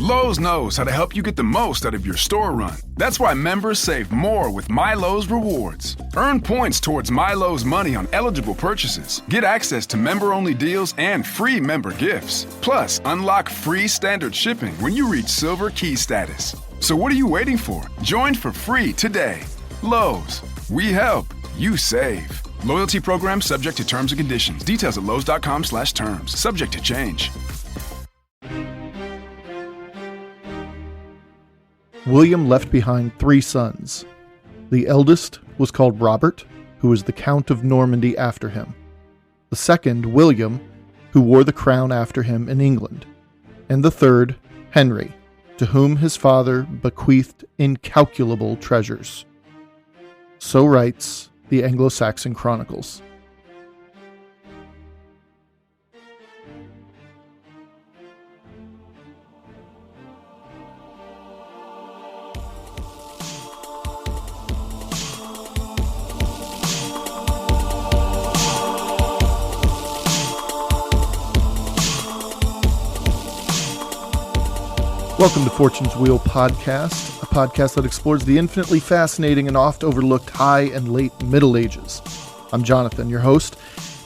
Lowe's knows how to help you get the most out of your store run. That's why members save more with My Lowe's Rewards. Earn points towards My Lowe's money on eligible purchases. Get access to member-only deals and free member gifts. Plus, unlock free standard shipping when you reach Silver Key status. So what are you waiting for? Join for free today. Lowe's. We help. You save. Loyalty program subject to terms and conditions. Details at lowes.com/terms. Subject to change. William left behind 3 sons. The eldest was called Robert, who was the Count of Normandy after him. The second, William, who wore the crown after him in England. And the third, Henry, to whom his father bequeathed incalculable treasures. So writes the Anglo-Saxon Chronicles. Welcome to Fortune's Wheel Podcast, a podcast that explores the infinitely fascinating and oft overlooked high and late Middle Ages. I'm Jonathan, your host,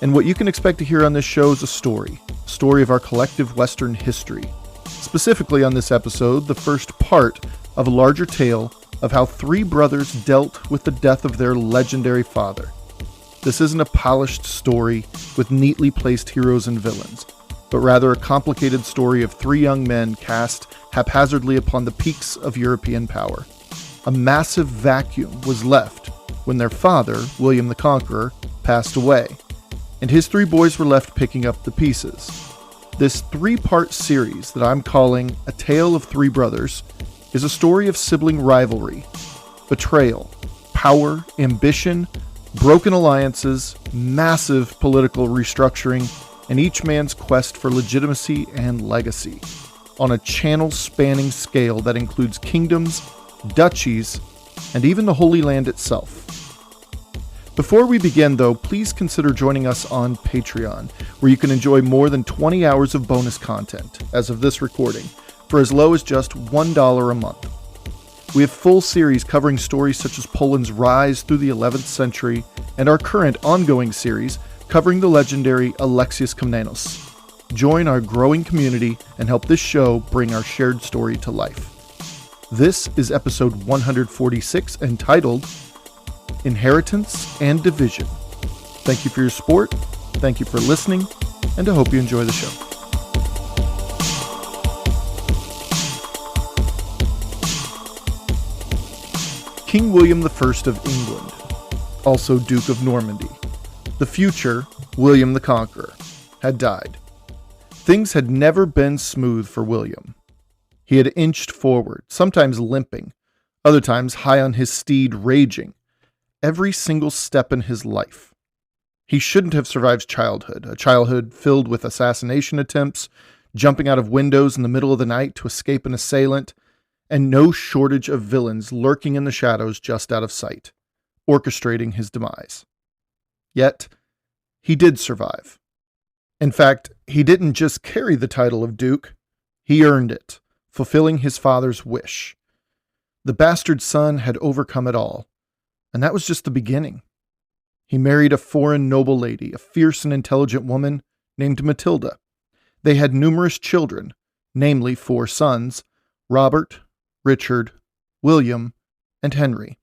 and what you can expect to hear on this show is a story of our collective Western history. Specifically on this episode, the first part of a larger tale of how 3 brothers dealt with the death of their legendary father. This isn't a polished story with neatly placed heroes and villains, but rather a complicated story of 3 young men cast haphazardly upon the peaks of European power. A massive vacuum was left when their father, William the Conqueror, passed away, and his 3 boys were left picking up the pieces. This 3-part series that I'm calling A Tale of 3 Brothers is a story of sibling rivalry, betrayal, power, ambition, broken alliances, massive political restructuring, and each man's quest for legitimacy and legacy, on a channel-spanning scale that includes kingdoms, duchies, and even the Holy Land itself. Before we begin, though, please consider joining us on Patreon, where you can enjoy more than 20 hours of bonus content, as of this recording, for as low as just $1 a month. We have full series covering stories such as Poland's rise through the 11th century, and our current ongoing series covering the legendary Alexius Komnenos. Join our growing community and help this show bring our shared story to life. This is episode 146, entitled Inheritance and Division. Thank you for your support, thank you for listening, and I hope you enjoy the show. King William I of England, also Duke of Normandy, the future William the Conqueror, had died. Things had never been smooth for William. He had inched forward, sometimes limping, other times high on his steed raging, every single step in his life. He shouldn't have survived childhood, a childhood filled with assassination attempts, jumping out of windows in the middle of the night to escape an assailant, and no shortage of villains lurking in the shadows just out of sight, orchestrating his demise. Yet, he did survive. In fact, he didn't just carry the title of Duke, he earned it, fulfilling his father's wish. The bastard son had overcome it all, and that was just the beginning. He married a foreign noble lady, a fierce and intelligent woman named Matilda. They had numerous children, namely 4 sons, Robert, Richard, William, and Henry.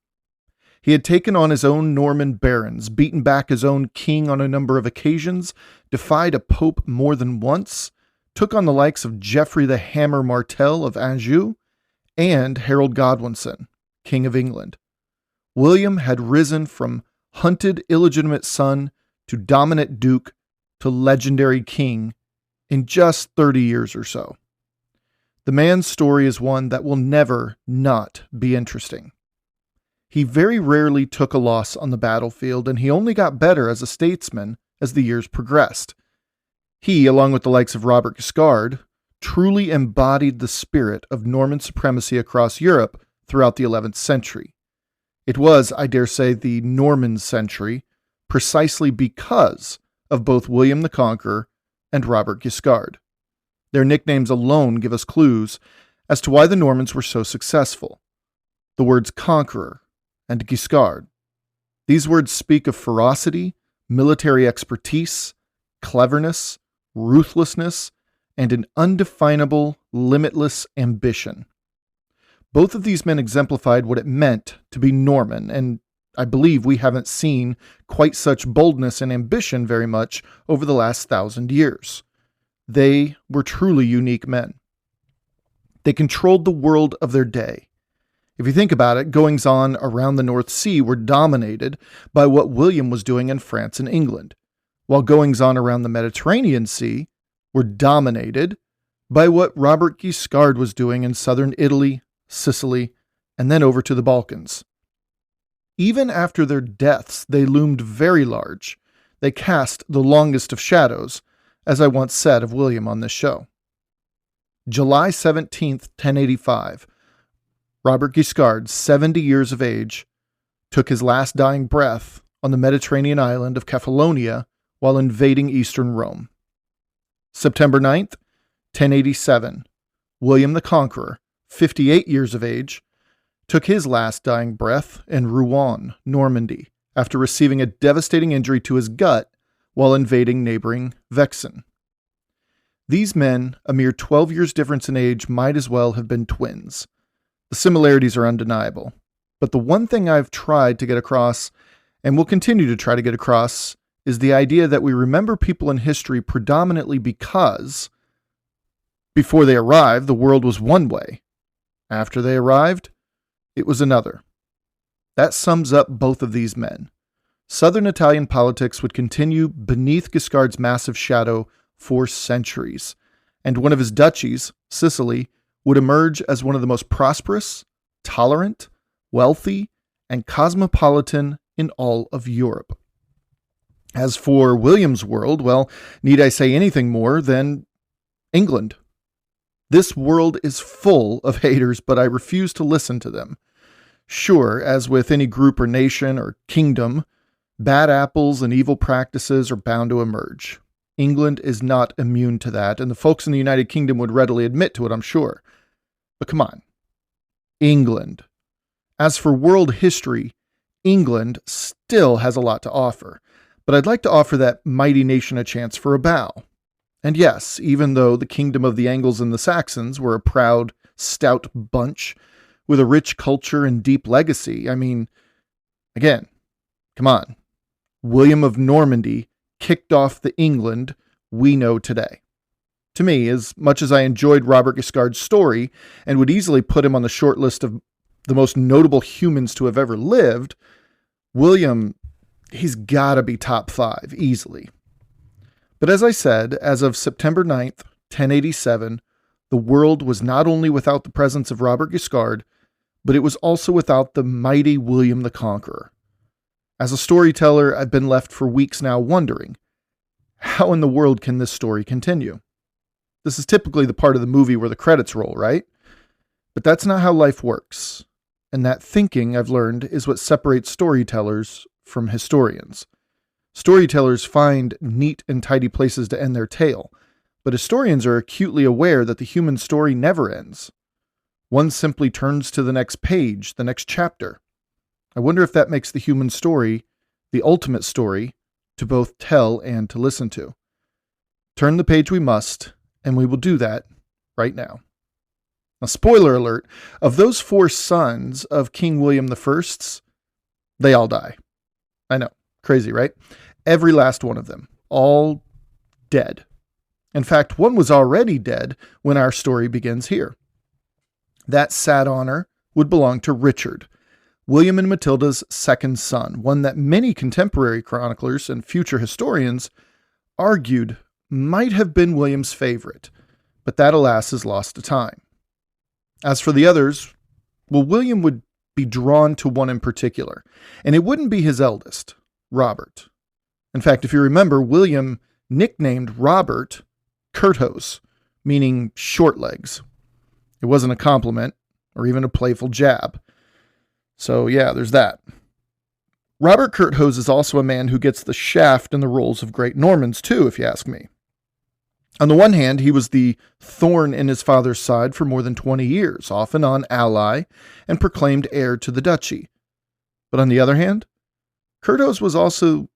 He had taken on his own Norman barons, beaten back his own king on a number of occasions, defied a pope more than once, took on the likes of Geoffrey the Hammer Martel of Anjou, and Harold Godwinson, King of England. William had risen from hunted illegitimate son to dominant duke to legendary king in just 30 years or so. The man's story is one that will never not be interesting. He very rarely took a loss on the battlefield, and he only got better as a statesman as the years progressed. He, along with the likes of Robert Guiscard, truly embodied the spirit of Norman supremacy across Europe throughout the 11th century. It was, I dare say, the Norman century, precisely because of both William the Conqueror and Robert Guiscard. Their nicknames alone give us clues as to why the Normans were so successful. The words Conqueror and Guiscard. These words speak of ferocity, military expertise, cleverness, ruthlessness, and an undefinable, limitless ambition. Both of these men exemplified what it meant to be Norman, and I believe we haven't seen quite such boldness and ambition very much over the last 1,000 years. They were truly unique men. They controlled the world of their day. If you think about it, goings-on around the North Sea were dominated by what William was doing in France and England, while goings-on around the Mediterranean Sea were dominated by what Robert Guiscard was doing in southern Italy, Sicily, and then over to the Balkans. Even after their deaths, they loomed very large. They cast the longest of shadows, as I once said of William on this show. July 17th, 1085, Robert Guiscard, 70 years of age, took his last dying breath on the Mediterranean island of Kefalonia while invading eastern Rome. September 9th, 1087, William the Conqueror, 58 years of age, took his last dying breath in Rouen, Normandy, after receiving a devastating injury to his gut while invading neighboring Vexin. These men, a mere 12 years difference in age, might as well have been twins. The similarities are undeniable. But the one thing I've tried to get across, and will continue to try to get across, is the idea that we remember people in history predominantly because before they arrived, the world was one way. After they arrived, it was another. That sums up both of these men. Southern Italian politics would continue beneath Guiscard's massive shadow for centuries, and one of his duchies, Sicily, would emerge as one of the most prosperous, tolerant, wealthy, and cosmopolitan in all of Europe. As for William's world, well, need I say anything more than England? This world is full of haters, but I refuse to listen to them. Sure, as with any group or nation or kingdom, bad apples and evil practices are bound to emerge. England is not immune to that, and the folks in the United Kingdom would readily admit to it, I'm sure. But come on. England. As for world history, England still has a lot to offer, but I'd like to offer that mighty nation a chance for a bow. And yes, even though the kingdom of the Angles and the Saxons were a proud, stout bunch with a rich culture and deep legacy, I mean, again, come on. William of Normandy kicked off the England we know today. To me, as much as I enjoyed Robert Guiscard's story and would easily put him on the short list of the most notable humans to have ever lived, William, he's got to be top 5, easily. But as I said, as of September 9th, 1087, the world was not only without the presence of Robert Guiscard, but it was also without the mighty William the Conqueror. As a storyteller, I've been left for weeks now wondering, how in the world can this story continue? This is typically the part of the movie where the credits roll, right? But that's not how life works. And that thinking, I've learned, is what separates storytellers from historians. Storytellers find neat and tidy places to end their tale, but historians are acutely aware that the human story never ends. One simply turns to the next page, the next chapter. I wonder if that makes the human story the ultimate story to both tell and to listen to. Turn the page we must, and we will do that right now. Now, spoiler alert, of those 4 sons of King William I, they all die. I know, crazy, right? Every last one of them, all dead. In fact, one was already dead when our story begins here. That sad honor would belong to Richard, William and Matilda's second son, one that many contemporary chroniclers and future historians argued might have been William's favorite, but that, alas, is lost to time. As for the others, well, William would be drawn to one in particular, and it wouldn't be his eldest, Robert. In fact, if you remember, William nicknamed Robert Curthose, meaning short legs. It wasn't a compliment or even a playful jab. So yeah, there's that. Robert Curthose is also a man who gets the shaft in the roles of great Normans too, if you ask me. On the one hand, he was the thorn in his father's side for more than 20 years, off and on ally, and proclaimed heir to the duchy. But on the other hand, Curthose was also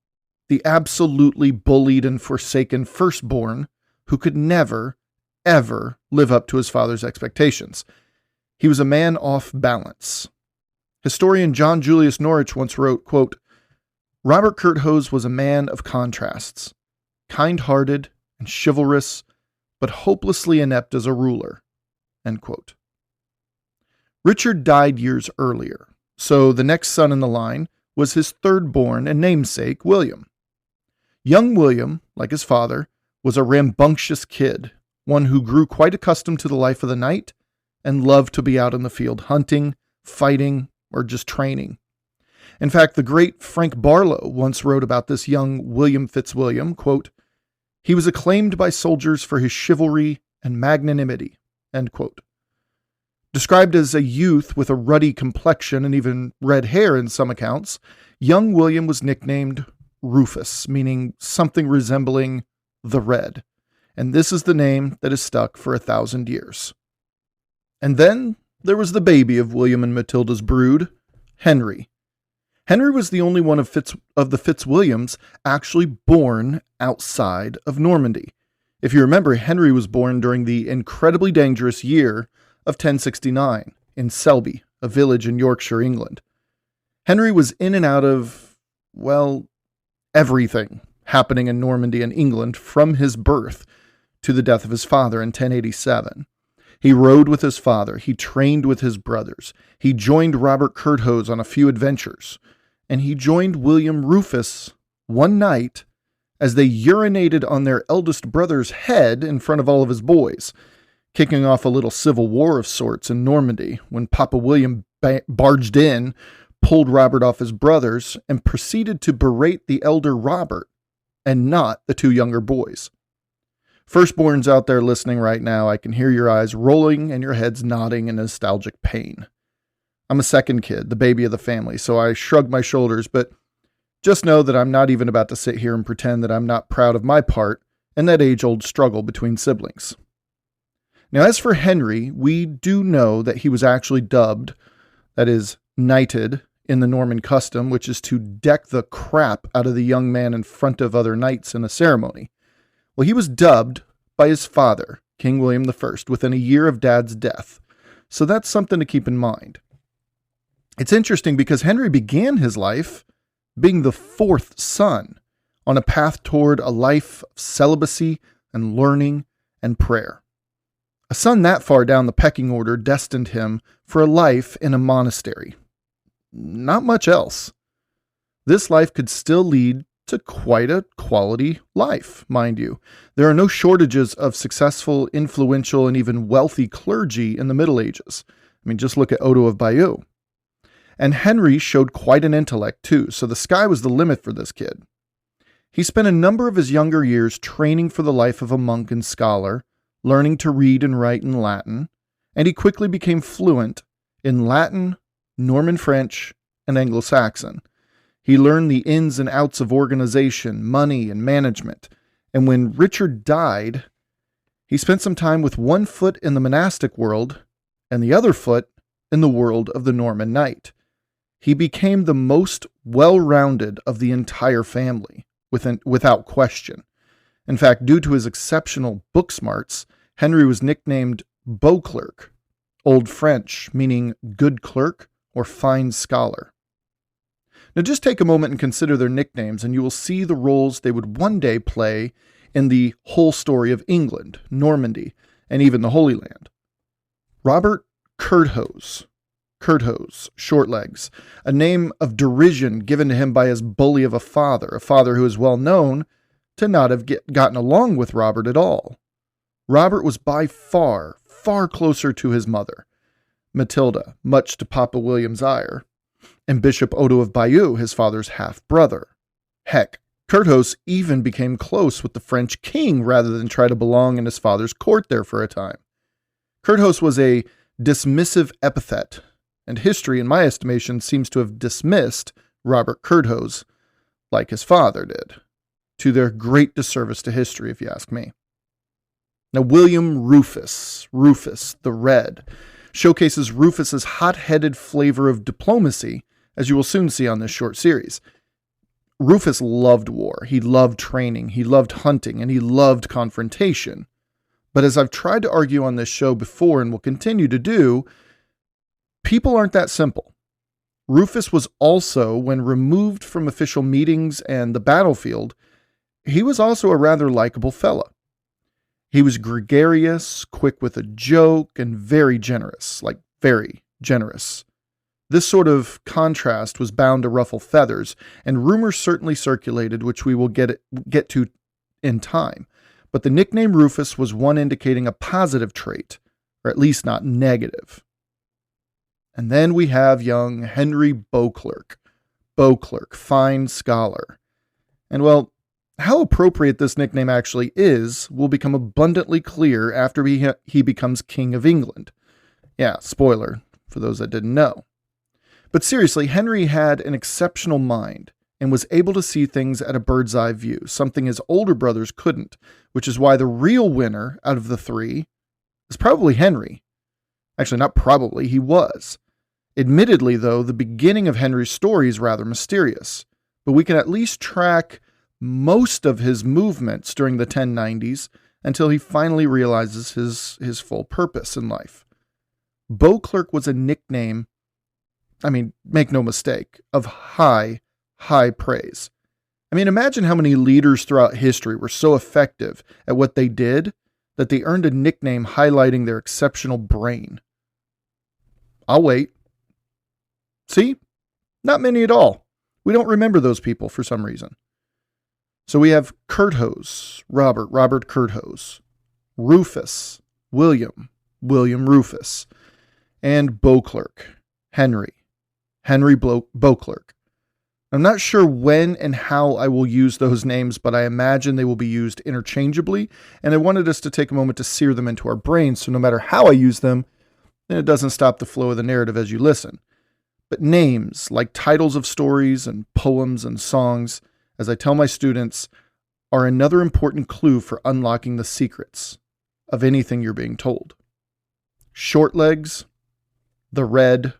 the absolutely bullied and forsaken firstborn who could never, ever live up to his father's expectations. He was a man off balance. Historian John Julius Norwich once wrote, quote, "Robert Curthose was a man of contrasts, kind-hearted and chivalrous, but hopelessly inept as a ruler." End quote. Richard died years earlier, so the next son in the line was his third-born and namesake, William. Young William, like his father, was a rambunctious kid, one who grew quite accustomed to the life of the night and loved to be out in the field hunting, fighting, or just training. In fact, the great Frank Barlow once wrote about this young William Fitzwilliam, quote, "He was acclaimed by soldiers for his chivalry and magnanimity," end quote. Described as a youth with a ruddy complexion and even red hair in some accounts, young William was nicknamed Rufus, meaning something resembling the Red, and this is the name that has stuck for 1,000 years. And then there was the baby of William and Matilda's brood, Henry. Henry was the only one of the Fitzwilliams actually born outside of Normandy. If you remember, Henry was born during the incredibly dangerous year of 1069 in Selby, a village in Yorkshire, England. Henry was in and out of, well, everything happening in Normandy and England from his birth to the death of his father in 1087. He rode with his father, he trained with his brothers, he joined Robert Curthose on a few adventures, and he joined William Rufus one night as they urinated on their eldest brother's head in front of all of his boys, kicking off a little civil war of sorts in Normandy when Papa William barged in, pulled Robert off his brothers, and proceeded to berate the elder Robert and not the two younger boys. Firstborns out there listening right now, I can hear your eyes rolling and your heads nodding in nostalgic pain. I'm a second kid, the baby of the family, so I shrug my shoulders, but just know that I'm not even about to sit here and pretend that I'm not proud of my part in that age-old struggle between siblings. Now, as for Henry, we do know that he was actually dubbed, that is, knighted, in the Norman custom, which is to deck the crap out of the young man in front of other knights in a ceremony. Well, he was dubbed by his father, King William I, within a year of Dad's death. So that's something to keep in mind. It's interesting because Henry began his life being the fourth son on a path toward a life of celibacy and learning and prayer. A son that far down the pecking order destined him for a life in a monastery. Not much else. This life could still lead to quite a quality life, mind you. There are no shortages of successful, influential, and even wealthy clergy in the Middle Ages. I mean, just look at Odo of Bayeux. And Henry showed quite an intellect too, so the sky was the limit for this kid. He spent a number of his younger years training for the life of a monk and scholar, learning to read and write in Latin, and he quickly became fluent in Latin, Norman French, and Anglo-Saxon. He learned the ins and outs of organization, money, and management. And when Richard died, he spent some time with one foot in the monastic world and the other foot in the world of the Norman knight. He became the most well-rounded of the entire family, without question. In fact, due to his exceptional book smarts, Henry was nicknamed Beauclerc, Old French, meaning good clerk or fine scholar. Now just take a moment and consider their nicknames, and you will see the roles they would one day play in the whole story of England, Normandy, and even the Holy Land. Robert Curthose, Shortlegs, a name of derision given to him by his bully of a father who is well known to not have gotten along with Robert at all. Robert was by far closer to his mother, Matilda, much to Papa William's ire, and Bishop Odo of Bayeux, his father's half-brother. Heck, Curthose even became close with the French king rather than try to belong in his father's court there for a time. Curthose was a dismissive epithet, and history, in my estimation, seems to have dismissed Robert Curthose like his father did, to their great disservice to history, if you ask me. Now, William Rufus the Red, showcases Rufus's hot-headed flavor of diplomacy, as you will soon see on this short series. Rufus loved war, he loved training, he loved hunting, and he loved confrontation. But as I've tried to argue on this show before and will continue to do, people aren't that simple. Rufus was also, when removed from official meetings and the battlefield, he was also a rather likable fella. He was gregarious, quick with a joke, and very generous, like very generous. This sort of contrast was bound to ruffle feathers, and rumors certainly circulated, which we will get to in time. But the nickname Rufus was one indicating a positive trait, or at least not negative. And then we have young Henry Beauclerc. Beauclerc, fine scholar. And well, how appropriate this nickname actually is will become abundantly clear after he becomes King of England. Yeah, spoiler for those that didn't know. But seriously, Henry had an exceptional mind and was able to see things at a bird's eye view, something his older brothers couldn't, which is why the real winner out of the three is probably Henry. Actually, not probably, he was. Admittedly, though, the beginning of Henry's story is rather mysterious, but we can at least track most of his movements during the 1090s until he finally realizes his full purpose in life. Beauclerc was a nickname, make no mistake, of high praise. Imagine how many leaders throughout history were so effective at what they did that they earned a nickname highlighting their exceptional brain. I'll wait. See? Not many at all. We don't remember those people for some reason. So we have Curthose, Robert Curthose, Rufus, William Rufus, and Beauclerc, Henry Beauclerc. I'm not sure when and how I will use those names, but I imagine they will be used interchangeably, and I wanted us to take a moment to sear them into our brains, so no matter how I use them, it doesn't stop the flow of the narrative as you listen. But names, like titles of stories and poems and songs, as I tell my students, are another important clue for unlocking the secrets of anything you're being told. Shortlegs, the Red,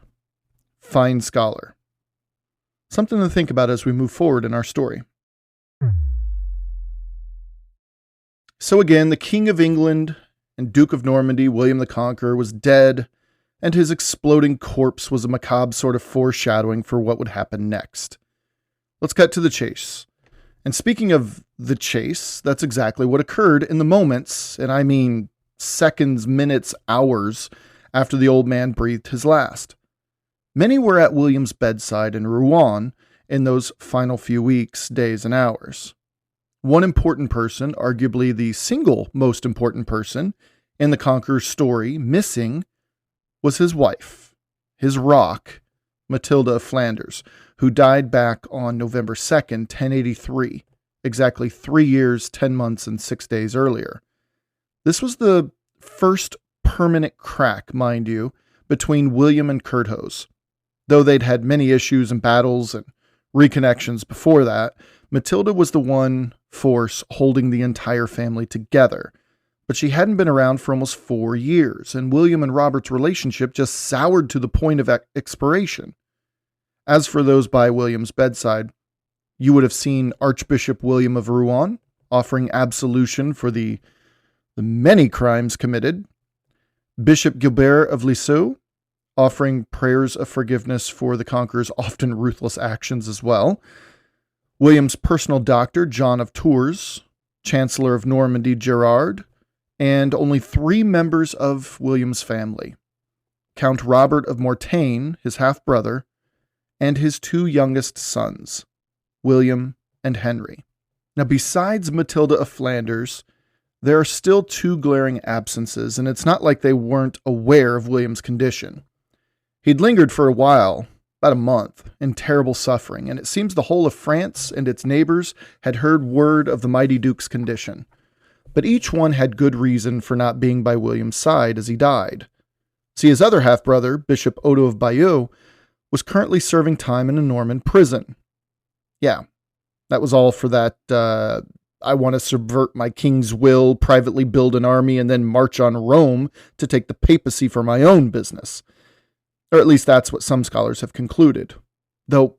fine scholar. Something to think about as we move forward in our story. So again, the King of England and Duke of Normandy, William the Conqueror, was dead, and his exploding corpse was a macabre sort of foreshadowing for what would happen next. Let's cut to the chase. And speaking of the chase, that's exactly what occurred in the moments, and I mean seconds, minutes, hours, after the old man breathed his last. Many were at William's bedside in Rouen in those final few weeks, days, and hours. One important person, arguably the single most important person in the Conqueror's story, missing, was his wife, his rock, Matilda of Flanders, who died back on November 2nd, 1083, exactly 3 years, 10 months, and 6 days earlier. This was the first permanent crack, mind you, between William and Curthose. Though they'd had many issues and battles and reconnections before that, Matilda was the one force holding the entire family together. But she hadn't been around for almost 4 years, and William and Robert's relationship just soured to the point of expiration. As for those by William's bedside, you would have seen Archbishop William of Rouen offering absolution for the many crimes committed, Bishop Gilbert of Lisieux offering prayers of forgiveness for the Conqueror's often ruthless actions as well, William's personal doctor, John of Tours, Chancellor of Normandy, Gerard, and only 3 members of William's family, Count Robert of Mortain, his half-brother, and his 2 youngest sons, William and Henry. Now, besides Matilda of Flanders, there are still 2 glaring absences, and it's not like they weren't aware of William's condition. He'd lingered for a while, about a month, in terrible suffering, and it seems the whole of France and its neighbors had heard word of the mighty Duke's condition. But each one had good reason for not being by William's side as he died. See, his other half-brother, Bishop Odo of Bayeux, was currently serving time in a Norman prison. Yeah, that was all for that I want to subvert my king's will, privately build an army, and then march on Rome to take the papacy for my own business. Or at least that's what some scholars have concluded. Though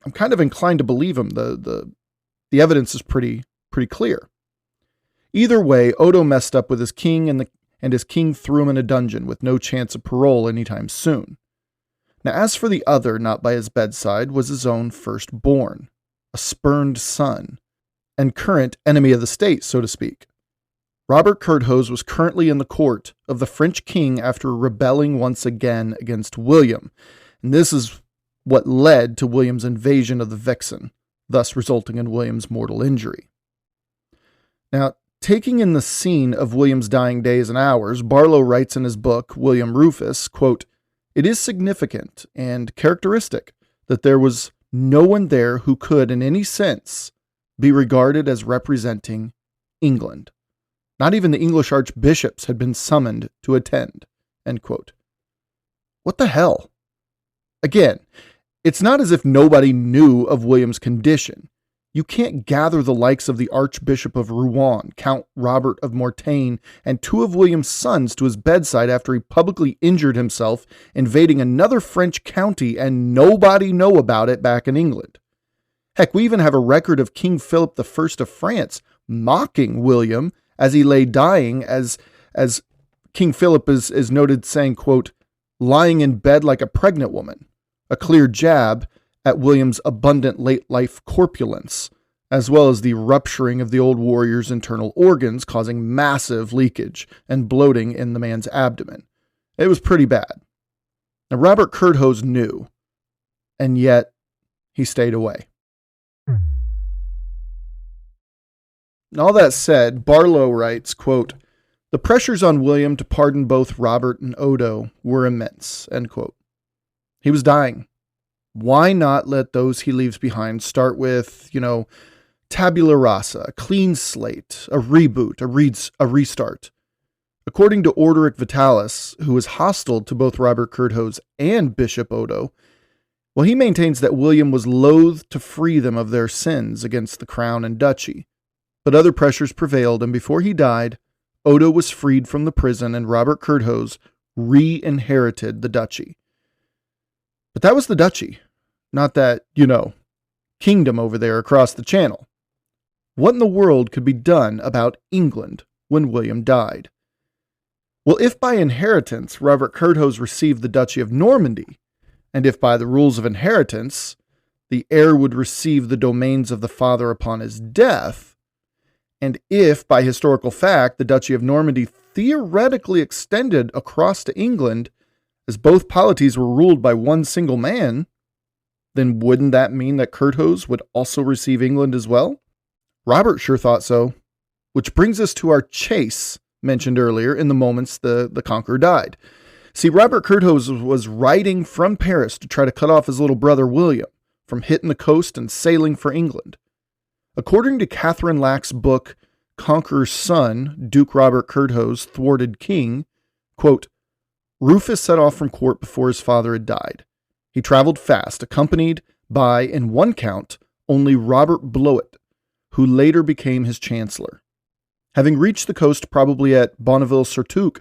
I'm kind of inclined to believe him. The evidence is pretty clear. Either way, Odo messed up with his king, and his king threw him in a dungeon with no chance of parole anytime soon. Now, as for the other, not by his bedside, was his own firstborn, a spurned son, and current enemy of the state, so to speak. Robert Curthose was currently in the court of the French king after rebelling once again against William, and this is what led to William's invasion of the Vexin, thus resulting in William's mortal injury. Now, taking in the scene of William's dying days and hours, Barlow writes in his book, William Rufus, quote, "It is significant and characteristic that there was no one there who could, in any sense, be regarded as representing England. Not even the English archbishops had been summoned to attend." End quote. What the hell? Again, it's not as if nobody knew of William's condition. You can't gather the likes of the Archbishop of Rouen, Count Robert of Mortain, and two of William's sons to his bedside after he publicly injured himself invading another French county and nobody know about it back in England. Heck, we even have a record of King Philip I of France mocking William as he lay dying, as King Philip is noted saying, quote, "lying in bed like a pregnant woman," a clear jab at William's abundant late-life corpulence, as well as the rupturing of the old warrior's internal organs, causing massive leakage and bloating in the man's abdomen. It was pretty bad. Now, Robert Curthose knew, and yet he stayed away. And all that said, Barlow writes, quote, "The pressures on William to pardon both Robert and Odo were immense," end quote. He was dying. Why not let those he leaves behind start with, tabula rasa, a clean slate, a reboot, a restart? According to Orderic Vitalis, who was hostile to both Robert Curthose and Bishop Odo, well, he maintains that William was loath to free them of their sins against the crown and duchy. But other pressures prevailed, and before he died, Odo was freed from the prison and Robert Curthose re-inherited the duchy. But that was the duchy, not that, kingdom over there across the channel. What in the world could be done about England when William died? Well, if by inheritance Robert Curthose received the Duchy of Normandy, and if by the rules of inheritance the heir would receive the domains of the father upon his death, and if by historical fact the Duchy of Normandy theoretically extended across to England, as both polities were ruled by one single man, then wouldn't that mean that Curthose would also receive England as well? Robert sure thought so. Which brings us to our chase mentioned earlier in the moments the Conqueror died. See, Robert Curthose was riding from Paris to try to cut off his little brother William from hitting the coast and sailing for England. According to Catherine Lack's book, Conqueror's Son, Duke Robert Curthose, Thwarted King, quote, "Rufus set off from court before his father had died. He traveled fast, accompanied by, in one count, only Robert Bloet, who later became his chancellor. Having reached the coast probably at Bonneville-sur-Touques,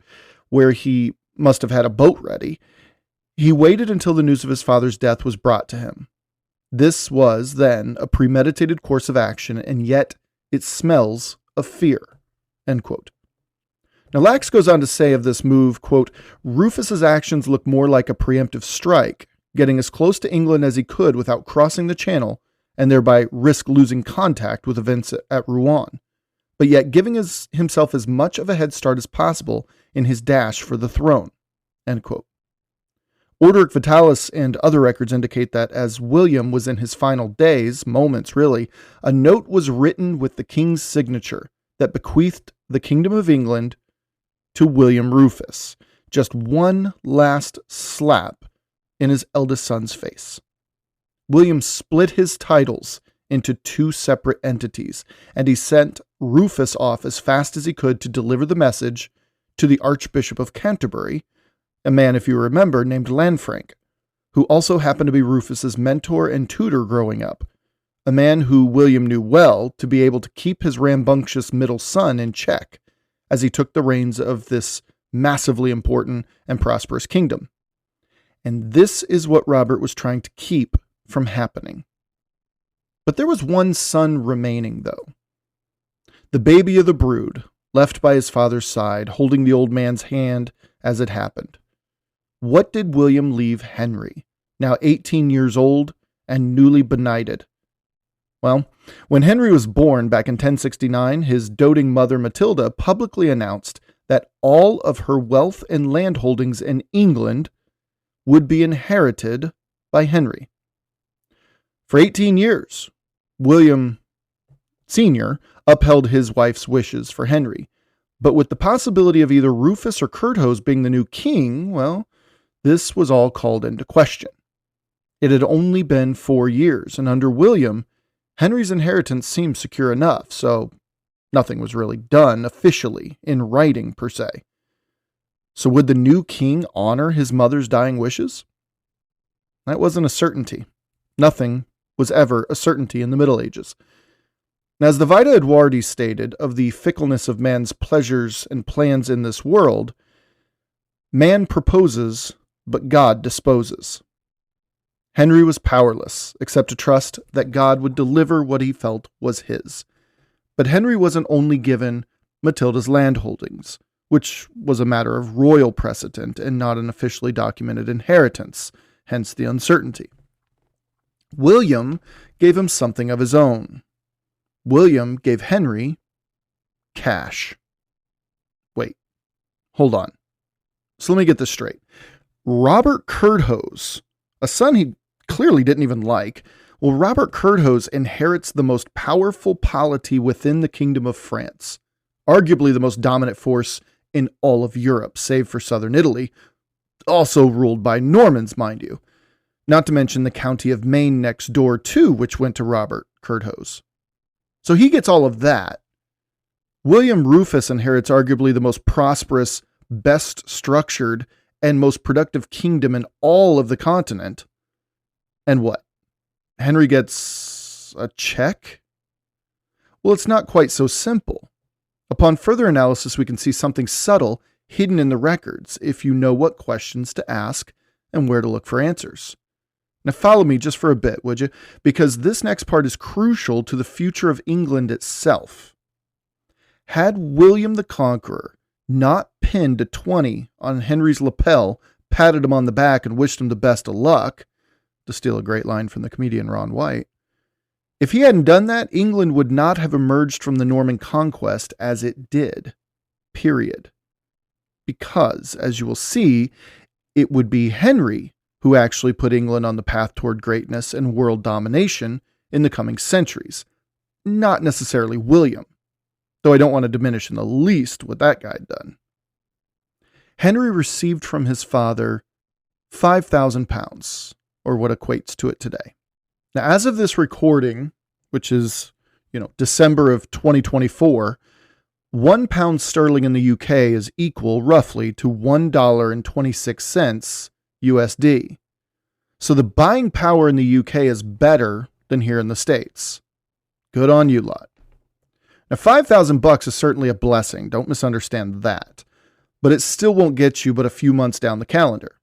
where he must have had a boat ready, he waited until the news of his father's death was brought to him. This was, then, a premeditated course of action, and yet it smells of fear." End quote. Now, Lax goes on to say of this move, quote, "Rufus's actions look more like a preemptive strike, getting as close to England as he could without crossing the channel, and thereby risk losing contact with events at Rouen, but yet giving himself as much of a head start as possible in his dash for the throne." End quote. Orderic Vitalis and other records indicate that as William was in his final days, moments really, a note was written with the king's signature that bequeathed the kingdom of England to William Rufus. Just one last slap in his eldest son's face. William split his titles into two separate entities, and he sent Rufus off as fast as he could to deliver the message to the Archbishop of Canterbury, a man, if you remember, named Lanfranc, who also happened to be Rufus's mentor and tutor growing up, a man who William knew well to be able to keep his rambunctious middle son in check as he took the reins of this massively important and prosperous kingdom. And this is what Robert was trying to keep from happening. But there was one son remaining, though. The baby of the brood, left by his father's side, holding the old man's hand as it happened. What did William leave Henry, now 18 years old and newly benighted? Well, when Henry was born back in 1069, his doting mother Matilda publicly announced that all of her wealth and landholdings in England would be inherited by Henry. For 18 years, William Sr. upheld his wife's wishes for Henry, but with the possibility of either Rufus or Curthose being the new king, well, this was all called into question. It had only been 4 years, and under William, Henry's inheritance seemed secure enough, so nothing was really done officially in writing per se. So would the new king honor his mother's dying wishes? That wasn't a certainty. Nothing was ever a certainty in the Middle Ages. And as the Vita Eduardi stated of the fickleness of man's pleasures and plans in this world, man proposes, but God disposes. Henry was powerless, except to trust that God would deliver what he felt was his. But Henry wasn't only given Matilda's landholdings, which was a matter of royal precedent and not an officially documented inheritance, hence the uncertainty. William gave him something of his own. William gave Henry cash. Wait, hold on. So let me get this straight. Robert Curthose, a son he clearly didn't even like, well, Robert Curthose inherits the most powerful polity within the Kingdom of France, arguably the most dominant force in all of Europe, save for southern Italy, also ruled by Normans, mind you. Not to mention the county of Maine next door too, which went to Robert Curthose. So he gets all of that. William Rufus inherits arguably the most prosperous, best structured, and most productive kingdom in all of the continent. And what? Henry gets a check? Well, it's not quite so simple. Upon further analysis, we can see something subtle hidden in the records if you know what questions to ask and where to look for answers. Now follow me just for a bit, would you? Because this next part is crucial to the future of England itself. Had William the Conqueror not pinned a 20 on Henry's lapel, patted him on the back, and wished him the best of luck, to steal a great line from the comedian Ron White, if he hadn't done that, England would not have emerged from the Norman conquest as it did. Period. Because, as you will see, it would be Henry who actually put England on the path toward greatness and world domination in the coming centuries, not necessarily William, though I don't want to diminish in the least what that guy had done. Henry received from his father £5,000, or what equates to it today. Now, as of this recording, which is, December of 2024, £1 sterling in the UK is equal roughly to $1.26 USD. So the buying power in the UK is better than here in the States. Good on you lot. Now, $5,000 is certainly a blessing. Don't misunderstand that. But it still won't get you but a few months down the calendar.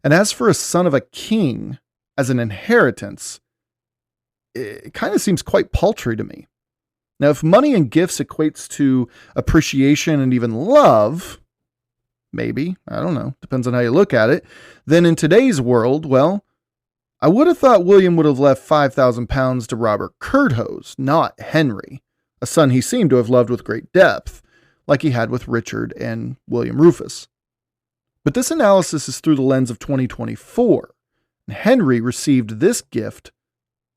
And as for a son of a king as an inheritance, it kind of seems quite paltry to me. Now, if money and gifts equates to appreciation and even love, maybe, I don't know, depends on how you look at it, then in today's world, well, I would have thought William would have left £5,000 to Robert Curthose, not Henry, a son he seemed to have loved with great depth, like he had with Richard and William Rufus. But this analysis is through the lens of 2024. And Henry received this gift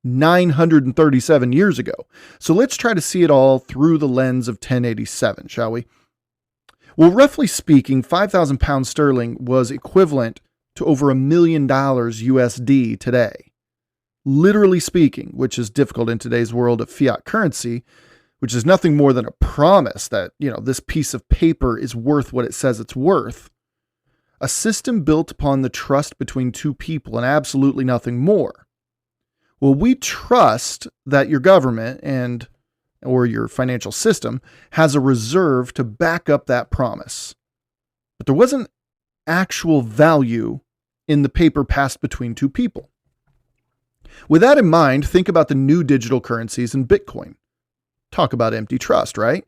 937 years ago. So let's try to see it all through the lens of 1087, shall we? Well, roughly speaking, £5,000 sterling was equivalent to over $1 million USD today. Literally speaking, which is difficult in today's world of fiat currency, which is nothing more than a promise that, this piece of paper is worth what it says it's worth. A system built upon the trust between two people and absolutely nothing more. Well, we trust that your government or your financial system has a reserve to back up that promise. But there wasn't actual value in the paper passed between two people. With that in mind, think about the new digital currencies and Bitcoin. Talk about empty trust, right?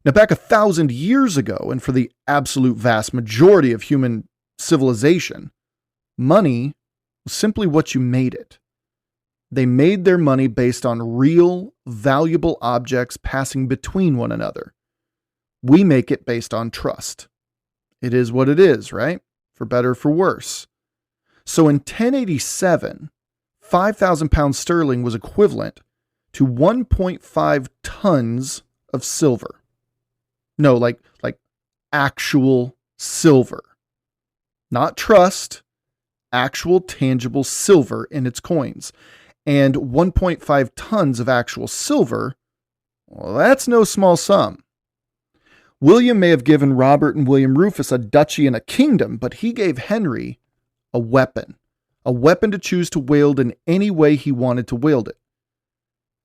Now, back 1,000 years ago, and for the absolute vast majority of human civilization, money was simply what you made it. They made their money based on real, valuable objects passing between one another. We make it based on trust. It is what it is, right? For better or for worse. So in 1087, 5,000 pounds sterling was equivalent to 1.5 tons of silver. No, like actual silver. Not trust, actual tangible silver in its coins. And 1.5 tons of actual silver, well, that's no small sum. William may have given Robert and William Rufus a duchy and a kingdom, but he gave Henry a weapon to choose to wield in any way he wanted to wield it.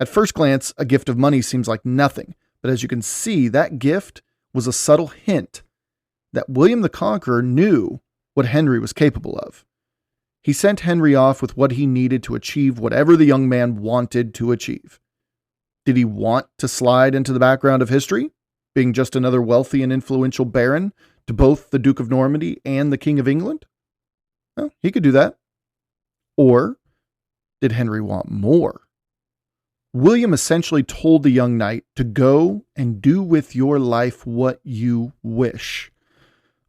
At first glance, a gift of money seems like nothing, but as you can see, that gift was a subtle hint that William the Conqueror knew what Henry was capable of. He sent Henry off with what he needed to achieve whatever the young man wanted to achieve. Did he want to slide into the background of history, being just another wealthy and influential baron to both the Duke of Normandy and the King of England? Well, he could do that. Or did Henry want more? William essentially told the young knight to go and do with your life what you wish.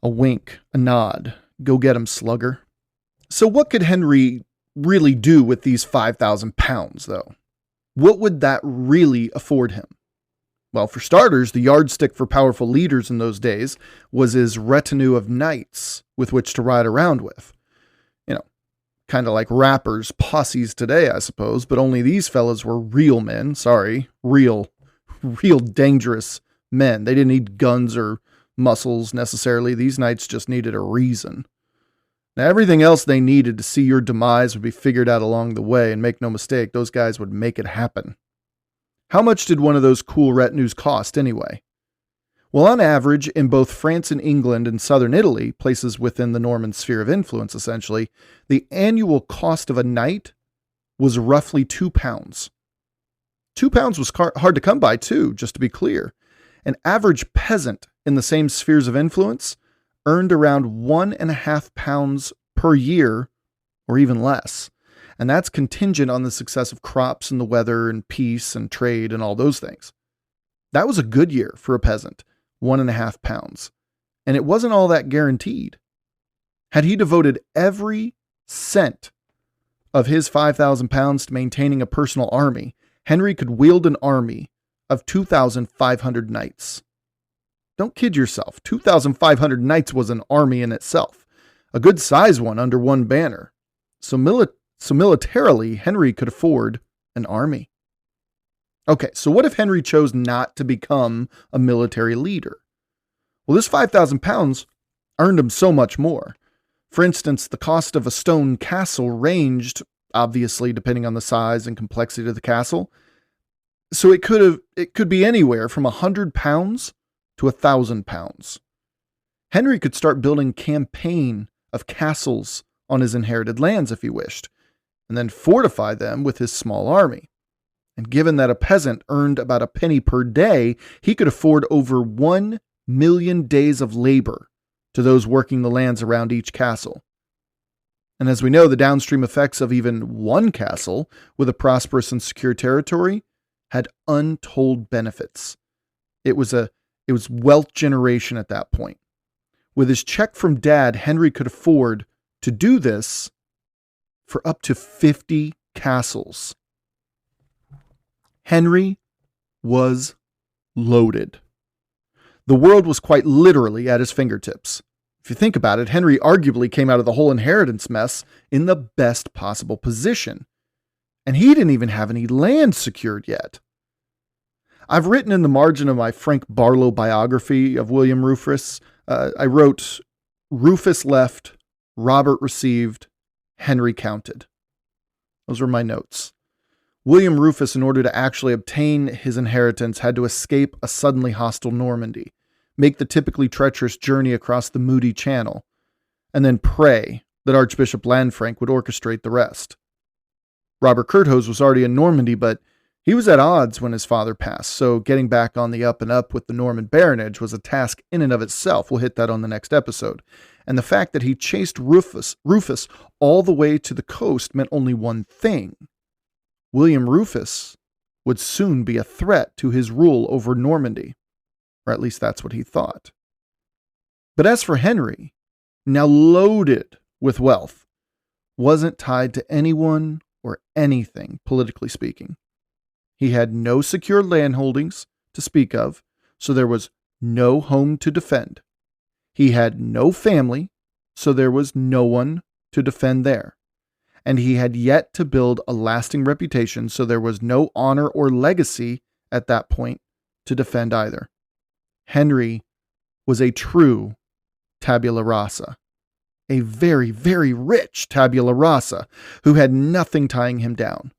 A wink, a nod. Go get him, slugger. So what could Henry really do with these 5,000 pounds, though? What would that really afford him? Well, for starters, the yardstick for powerful leaders in those days was his retinue of knights with which to ride around with. Kind of like rappers' posses today, I suppose, but only these fellas were real men. Real dangerous men. They didn't need guns or muscles necessarily. These knights just needed a reason. Now, everything else they needed to see your demise would be figured out along the way, and make no mistake, those guys would make it happen. How much did one of those cool retinues cost anyway? Well, on average, in both France and England and southern Italy, places within the Norman sphere of influence essentially, the annual cost of a knight was roughly £2. £2 was hard to come by too, just to be clear. An average peasant in the same spheres of influence earned around £1.5 per year, or even less. And that's contingent on the success of crops and the weather and peace and trade and all those things. That was a good year for a peasant. £1.5. And it wasn't all that guaranteed. Had he devoted every cent of his 5,000 pounds to maintaining a personal army, Henry could wield an army of 2,500 knights. Don't kid yourself. 2,500 knights was an army in itself. A good sized one under one banner. So militarily, Henry could afford an army. Okay, so what if Henry chose not to become a military leader? Well, this 5,000 pounds earned him so much more. For instance, the cost of a stone castle ranged, obviously, depending on the size and complexity of the castle. So it could be anywhere from 100 pounds to 1,000 pounds. Henry could start building campaign of castles on his inherited lands if he wished, and then fortify them with his small army. And given that a peasant earned about a penny per day, he could afford over 1 million days of labor to those working the lands around each castle. And as we know, the downstream effects of even one castle with a prosperous and secure territory had untold benefits. It was wealth generation at that point. With his check from Dad, Henry could afford to do this for up to 50 castles. Henry was loaded. The world was quite literally at his fingertips. If you think about it, Henry arguably came out of the whole inheritance mess in the best possible position. And he didn't even have any land secured yet. I've written in the margin of my Frank Barlow biography of William Rufus, I wrote, Rufus left, Robert received, Henry counted. Those were my notes. William Rufus, in order to actually obtain his inheritance, had to escape a suddenly hostile Normandy, make the typically treacherous journey across the Moody Channel, and then pray that Archbishop Lanfranc would orchestrate the rest. Robert Curthose was already in Normandy, but he was at odds when his father passed, so getting back on the up and up with the Norman baronage was a task in and of itself. We'll hit that on the next episode. And the fact that he chased Rufus all the way to the coast meant only one thing. William Rufus would soon be a threat to his rule over Normandy, or at least that's what he thought. But as for Henry, now loaded with wealth, wasn't tied to anyone or anything, politically speaking. He had no secure landholdings to speak of, so there was no home to defend. He had no family, so there was no one to defend there. And he had yet to build a lasting reputation, so there was no honor or legacy at that point to defend either. Henry was a true tabula rasa, a very, very rich tabula rasa who had nothing tying him down.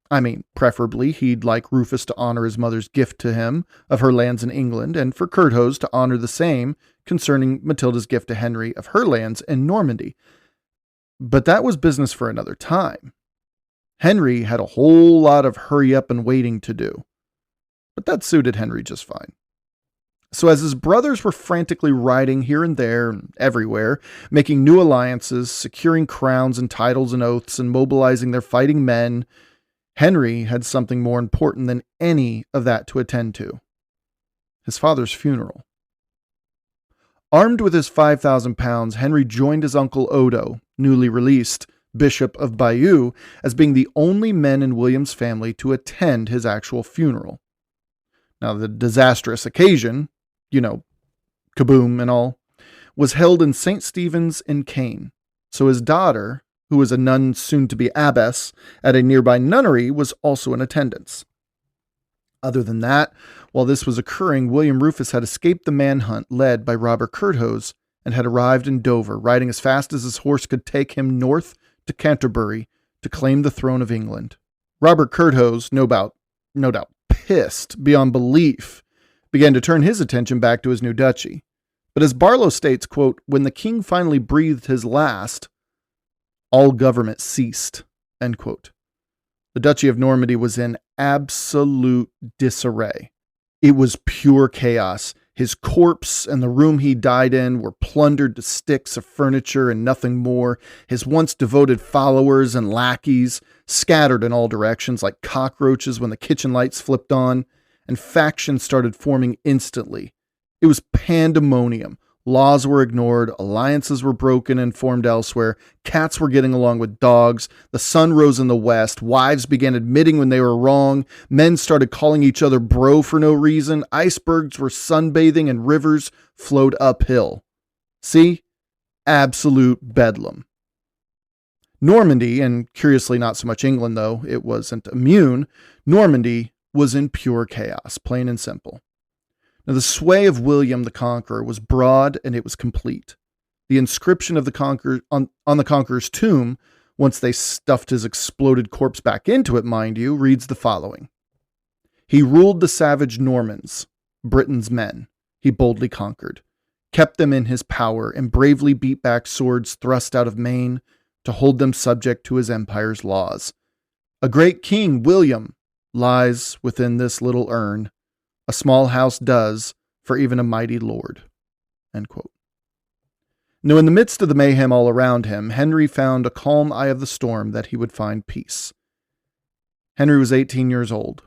I mean, preferably, he'd like Rufus to honor his mother's gift to him of her lands in England, and for Curthose to honor the same concerning Matilda's gift to Henry of her lands in Normandy. But that was business for another time. Henry had a whole lot of hurry up and waiting to do. But that suited Henry just fine. So as his brothers were frantically riding here and there and everywhere, making new alliances, securing crowns and titles and oaths, and mobilizing their fighting men, Henry had something more important than any of that to attend to: his father's funeral. Armed with his 5,000 pounds, Henry joined his uncle Odo, newly released Bishop of Bayeux, as being the only men in William's family to attend his actual funeral. Now, the disastrous occasion, kaboom and all, was held in St. Stephen's in Caen, so his daughter, who was a nun soon to be abbess at a nearby nunnery, was also in attendance. Other than that, while this was occurring, William Rufus had escaped the manhunt led by Robert Curthose and had arrived in Dover, riding as fast as his horse could take him north to Canterbury to claim the throne of England. Robert Curthose, no doubt pissed beyond belief, began to turn his attention back to his new duchy. But as Barlow states, quote, "When the king finally breathed his last, all government ceased," end quote. The Duchy of Normandy was in absolute disarray. It was pure chaos. His corpse and the room he died in were plundered to sticks of furniture and nothing more. His once devoted followers and lackeys scattered in all directions like cockroaches when the kitchen lights flipped on, and factions started forming instantly. It was pandemonium. Laws were ignored, alliances were broken and formed elsewhere, cats were getting along with dogs, the sun rose in the west, wives began admitting when they were wrong, men started calling each other bro for no reason, icebergs were sunbathing, and rivers flowed uphill. See? Absolute bedlam. Normandy, and curiously not so much England though it wasn't immune, Normandy was in pure chaos, plain and simple. Now, the sway of William the Conqueror was broad and it was complete. The inscription of the Conqueror on the Conqueror's tomb, once they stuffed his exploded corpse back into it, mind you, reads the following: "He ruled the savage Normans, Britain's men. He boldly conquered, kept them in his power, and bravely beat back swords thrust out of Maine to hold them subject to his empire's laws. A great king, William, lies within this little urn. A small house does for even a mighty lord." End quote. Now, in the midst of the mayhem all around him, Henry found a calm eye of the storm that he would find peace. Henry was 18 years old,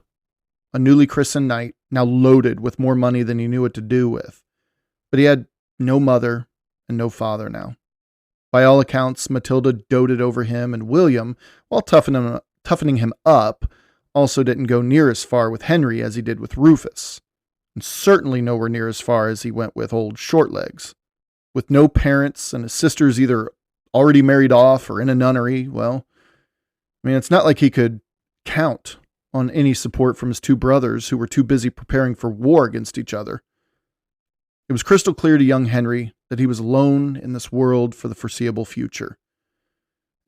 a newly christened knight, now loaded with more money than he knew what to do with. But he had no mother and no father now. By all accounts, Matilda doted over him, and William, while toughening him up, also didn't go near as far with Henry as he did with Rufus, and certainly nowhere near as far as he went with old Shortlegs. With no parents and his sisters either already married off or in a nunnery, well, it's not like he could count on any support from his two brothers who were too busy preparing for war against each other. It was crystal clear to young Henry that he was alone in this world for the foreseeable future.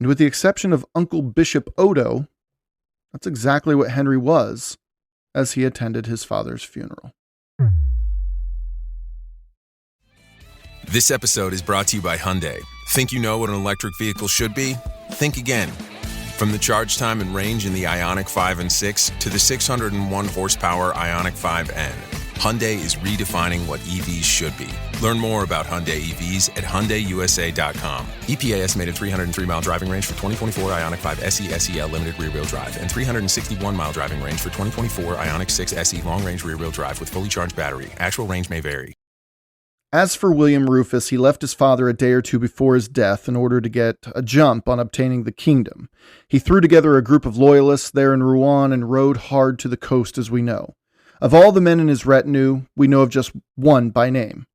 And with the exception of Uncle Bishop Odo, That's exactly what Henry was as he attended his father's funeral. This episode is brought to you by Hyundai. Think you know what an electric vehicle should be? Think again. From the charge time and range in the Ioniq 5 and 6 to the 601 horsepower Ioniq 5N, Hyundai is redefining what EVs should be. Learn more about Hyundai EVs at HyundaiUSA.com. EPA estimated 303-mile driving range for 2024 Ioniq 5 SE SEL limited rear-wheel drive and 361-mile driving range for 2024 Ioniq 6 SE long-range rear-wheel drive with fully charged battery. Actual range may vary. As for William Rufus, he left his father a day or two before his death in order to get a jump on obtaining the kingdom. He threw together a group of loyalists there in Rouen and rode hard to the coast, as we know. Of all the men in his retinue, we know of just one by name.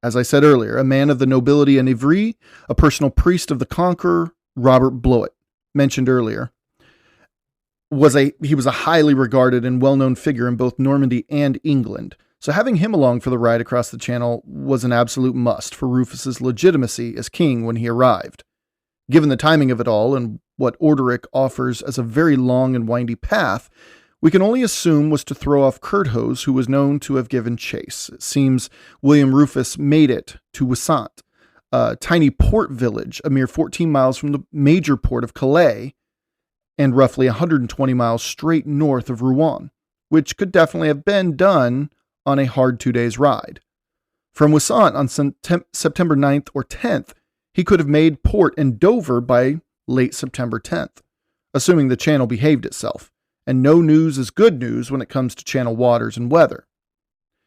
As I said earlier, a man of the nobility in Ivry, a personal priest of the Conqueror, Robert Bloet, mentioned earlier. He was a highly regarded and well-known figure in both Normandy and England. So having him along for the ride across the Channel was an absolute must for Rufus's legitimacy as king when he arrived. Given the timing of it all and what Orderic offers as a very long and windy path, we can only assume was to throw off Curthose, who was known to have given chase. It seems William Rufus made it to Wissant, a tiny port village a mere 14 miles from the major port of Calais and roughly 120 miles straight north of Rouen, which could definitely have been done on a hard 2 days ride. From Wissant on September 9th or 10th, he could have made port in Dover by late September 10th, assuming the channel behaved itself, and no news is good news when it comes to channel waters and weather.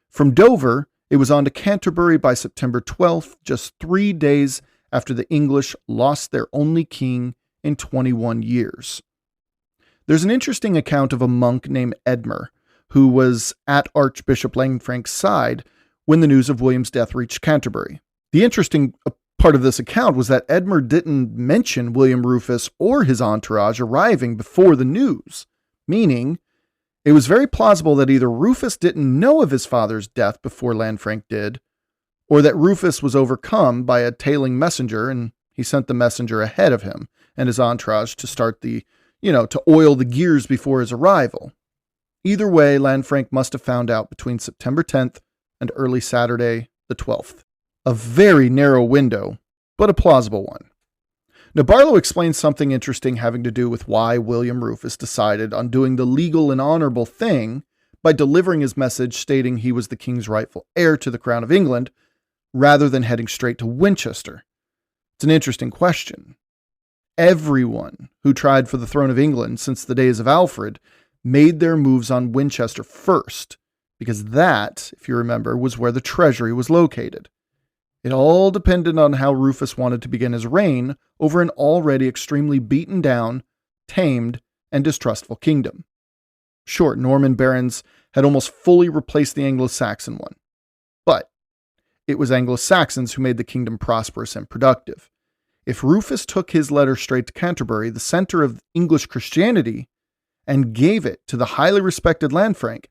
From Dover, it was on to Canterbury by September 12th, just 3 days after the English lost their only king in 21 years. There's an interesting account of a monk named Edmer, who was at Archbishop Lanfranc's side when the news of William's death reached Canterbury. The interesting part of this account was that Edmer didn't mention William Rufus or his entourage arriving before the news, meaning it was very plausible that either Rufus didn't know of his father's death before Lanfranc did, or that Rufus was overcome by a tailing messenger and he sent the messenger ahead of him and his entourage to start to oil the gears before his arrival. Either way, Lanfranc must have found out between September 10th and early Saturday the 12th. A very narrow window, but a plausible one. Now, Barlow explains something interesting having to do with why William Rufus decided on doing the legal and honorable thing by delivering his message stating he was the king's rightful heir to the crown of England, rather than heading straight to Winchester. It's an interesting question. Everyone who tried for the throne of England since the days of Alfred made their moves on Winchester first, because that, if you remember, was where the treasury was located. It all depended on how Rufus wanted to begin his reign over an already extremely beaten down, tamed, and distrustful kingdom. Sure, Norman barons had almost fully replaced the Anglo-Saxon one, but it was Anglo-Saxons who made the kingdom prosperous and productive. If Rufus took his letter straight to Canterbury, the center of English Christianity, and gave it to the highly respected Lanfranc,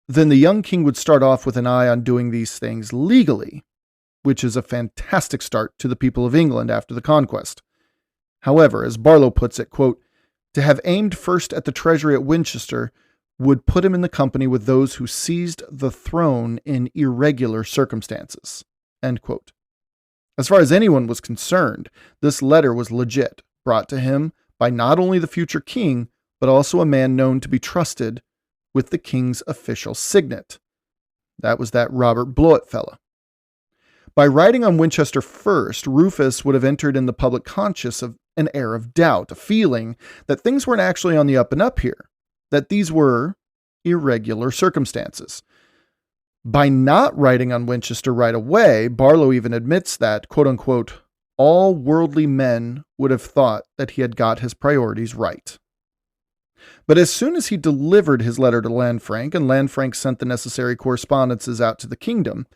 then the young king would start off with an eye on doing these things legally, which is a fantastic start to the people of England after the conquest. However, as Barlow puts it, quote, to have aimed first at the treasury at Winchester would put him in the company with those who seized the throne in irregular circumstances, end quote. As far as anyone was concerned, this letter was legit, brought to him by not only the future king, but also a man known to be trusted with the king's official signet. That was that Robert Bloet fella. By riding on Winchester first, Rufus would have entered in the public conscience of an air of doubt, a feeling that things weren't actually on the up and up here, that these were irregular circumstances. By not riding on Winchester right away, Barlow even admits that, quote unquote, all worldly men would have thought that he had got his priorities right. But as soon as he delivered his letter to Lanfranc, and Lanfranc sent the necessary correspondences out to the kingdom,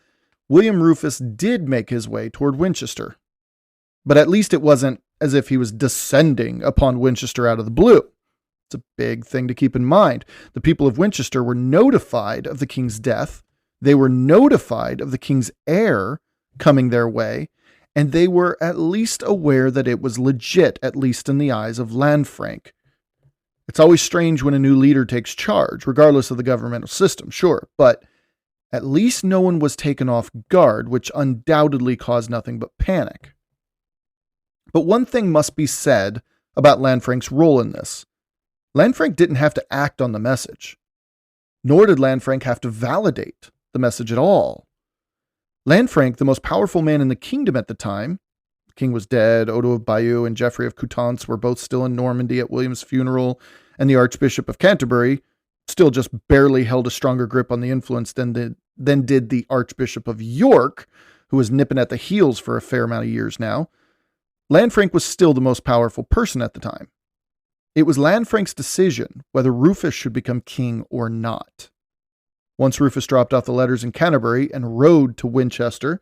William Rufus did make his way toward Winchester. But at least it wasn't as if he was descending upon Winchester out of the blue. It's a big thing to keep in mind. The people of Winchester were notified of the king's death. They were notified of the king's heir coming their way, and they were at least aware that it was legit, at least in the eyes of Lanfranc. It's always strange when a new leader takes charge, regardless of the governmental system, sure, but at least no one was taken off guard, which undoubtedly caused nothing but panic. But one thing must be said about Lanfranc's role in this. Lanfranc didn't have to act on the message, nor did Lanfranc have to validate the message at all. Lanfranc, the most powerful man in the kingdom at the time, the king was dead, Odo of Bayeux and Geoffrey of Coutances were both still in Normandy at William's funeral, and the Archbishop of Canterbury still just barely held a stronger grip on the influence than did the Archbishop of York, who was nipping at the heels for a fair amount of years now. Lanfranc was still the most powerful person at the time. It was Lanfranc's decision whether Rufus should become king or not. Once Rufus dropped off the letters in Canterbury and rode to Winchester,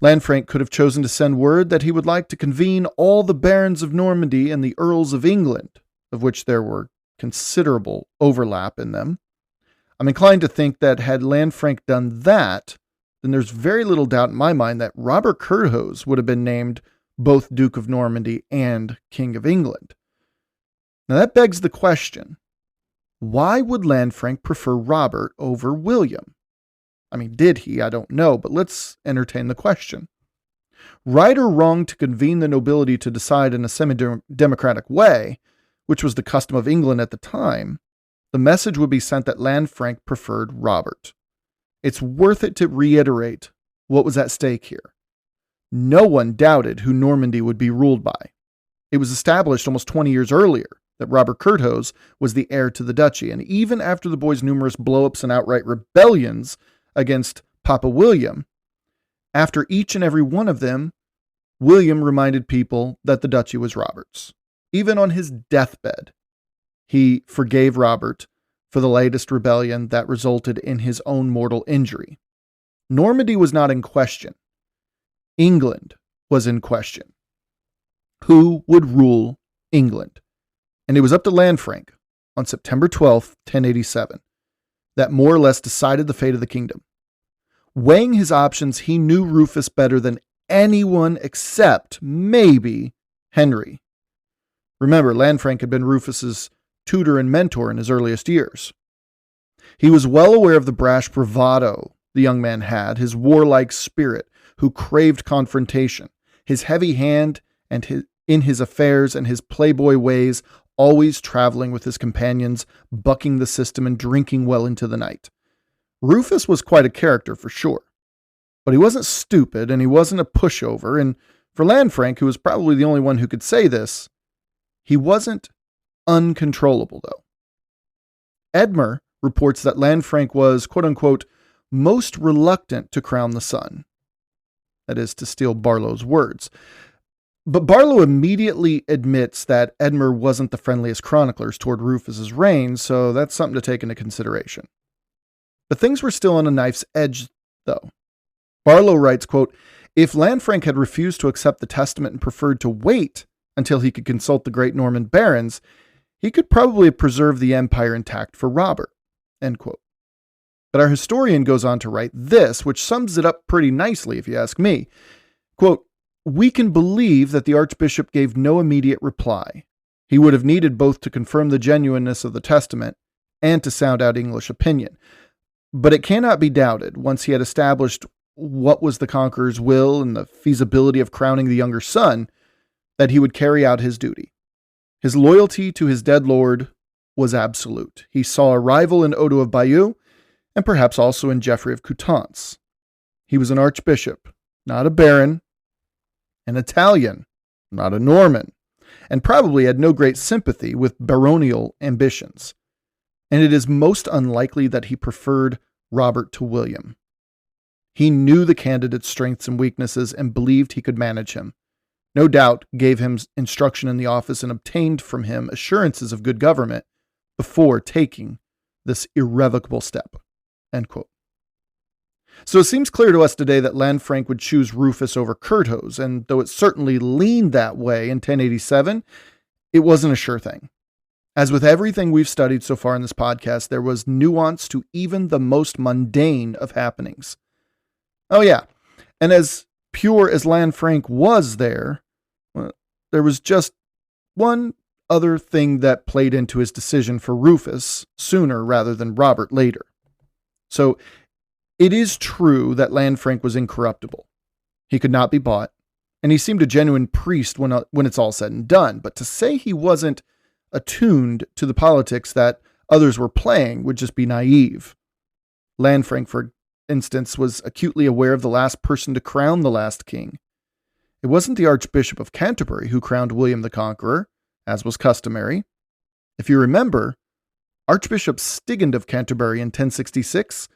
Lanfranc could have chosen to send word that he would like to convene all the barons of Normandy and the earls of England, of which there were considerable overlap in them. I'm inclined to think that had Lanfranc done that, then there's very little doubt in my mind that Robert Curthose would have been named both Duke of Normandy and King of England. Now that begs the question, why would Lanfranc prefer Robert over William? I mean, did he? I don't know, but let's entertain the question. Right or wrong to convene the nobility to decide in a semi-democratic way, which was the custom of England at the time, the message would be sent that Lanfranc preferred Robert. It's worth it to reiterate what was at stake here. No one doubted who Normandy would be ruled by. It was established almost 20 years earlier that Robert Curthose was the heir to the duchy, and even after the boy's numerous blow-ups and outright rebellions against Papa William, after each and every one of them, William reminded people that the duchy was Robert's. Even on his deathbed, he forgave Robert for the latest rebellion that resulted in his own mortal injury. Normandy was not in question. England was in question. Who would rule England? And it was up to Lanfranc on September 12th, 1087, that more or less decided the fate of the kingdom. Weighing his options, he knew Rufus better than anyone except maybe Henry. Remember, Lanfranc had been Rufus's tutor and mentor in his earliest years. He was well aware of the brash bravado the young man had, his warlike spirit who craved confrontation, his heavy hand and in his affairs and his playboy ways, always traveling with his companions, bucking the system and drinking well into the night. Rufus was quite a character for sure, but he wasn't stupid and he wasn't a pushover, and for Lanfranc, who was probably the only one who could say this, he wasn't uncontrollable though. Edmer reports that Lanfranc was, quote-unquote, most reluctant to crown the son. That is, to steal Barlow's words. But Barlow immediately admits that Edmer wasn't the friendliest chroniclers toward Rufus's reign, so that's something to take into consideration. But things were still on a knife's edge, though. Barlow writes, quote, if Lanfranc had refused to accept the testament and preferred to wait until he could consult the great Norman barons, he could probably have preserved the empire intact for Robert, end quote. But our historian goes on to write this, which sums it up pretty nicely, if you ask me. Quote, we can believe that the archbishop gave no immediate reply. He would have needed both to confirm the genuineness of the testament and to sound out English opinion. But it cannot be doubted, once he had established what was the Conqueror's will and the feasibility of crowning the younger son, that he would carry out his duty. His loyalty to his dead lord was absolute. He saw a rival in Odo of Bayeux, and perhaps also in Geoffrey of Coutances. He was an archbishop, not a baron, an Italian, not a Norman, and probably had no great sympathy with baronial ambitions. And it is most unlikely that he preferred Robert to William. He knew the candidate's strengths and weaknesses and believed he could manage him. No doubt gave him instruction in the office and obtained from him assurances of good government before taking this irrevocable step. End quote. So it seems clear to us today that Lanfranc would choose Rufus over Curthose, and though it certainly leaned that way in 1087, it wasn't a sure thing. As with everything we've studied so far in this podcast, there was nuance to even the most mundane of happenings. Oh yeah, and as pure as Lanfranc was there was just one other thing that played into his decision for Rufus sooner rather than Robert later. So it is true that Lanfranc was incorruptible. He could not be bought, and he seemed a genuine priest when it's all said and done. But to say he wasn't attuned to the politics that others were playing would just be naive. Lanfranc, for instance, was acutely aware of the last person to crown the last king. It wasn't the Archbishop of Canterbury who crowned William the Conqueror, as was customary. If you remember, Archbishop Stigand of Canterbury in 1066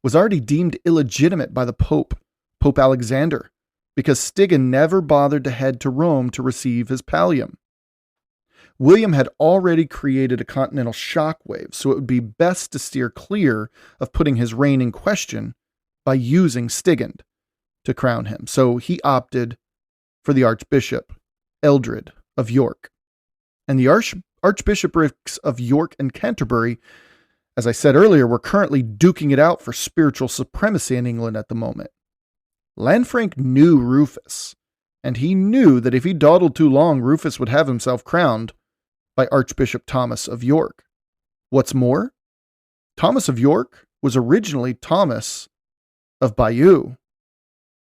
was already deemed illegitimate by the Pope Alexander, because Stigand never bothered to head to Rome to receive his pallium. William had already created a continental shockwave, so it would be best to steer clear of putting his reign in question by using Stigand to crown him. So he opted for the Archbishop, Eldred of York. And the Archbishoprics of York and Canterbury, as I said earlier, were currently duking it out for spiritual supremacy in England at the moment. Lanfranc knew Rufus, and he knew that if he dawdled too long, Rufus would have himself crowned by Archbishop Thomas of York. What's more, Thomas of York was originally Thomas of Bayeux,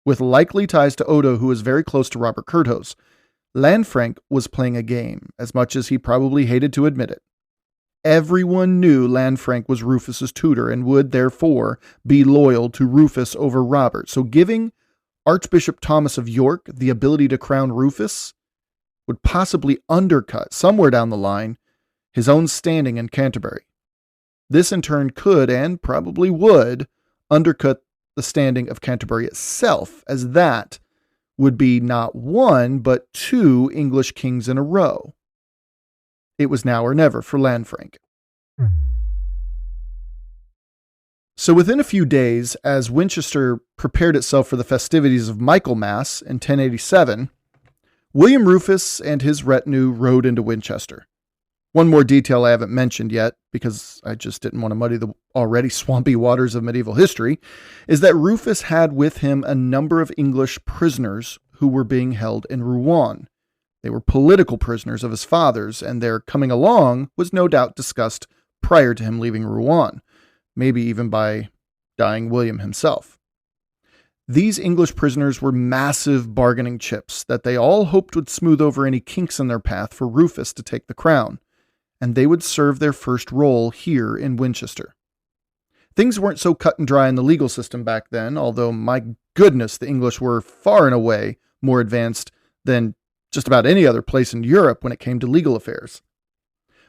with likely ties to Odo, who was very close to Robert Curthose. Lanfranc was playing a game, as much as he probably hated to admit it. Everyone knew Lanfranc was Rufus's tutor and would, therefore, be loyal to Rufus over Robert. So giving Archbishop Thomas of York the ability to crown Rufus would possibly undercut, somewhere down the line, his own standing in Canterbury. This in turn could, and probably would, undercut the standing of Canterbury itself, as that would be not one, but two English kings in a row. It was now or never for Lanfranc. So within a few days, as Winchester prepared itself for the festivities of Michaelmas in 1087, William Rufus and his retinue rode into Winchester. One more detail I haven't mentioned yet, because I just didn't want to muddy the already swampy waters of medieval history, is that Rufus had with him a number of English prisoners who were being held in Rouen. They were political prisoners of his father's, and their coming along was no doubt discussed prior to him leaving Rouen, maybe even by dying William himself. These English prisoners were massive bargaining chips that they all hoped would smooth over any kinks in their path for Rufus to take the crown, and they would serve their first role here in Winchester. Things weren't so cut and dry in the legal system back then, although my goodness, the English were far and away more advanced than just about any other place in Europe when it came to legal affairs.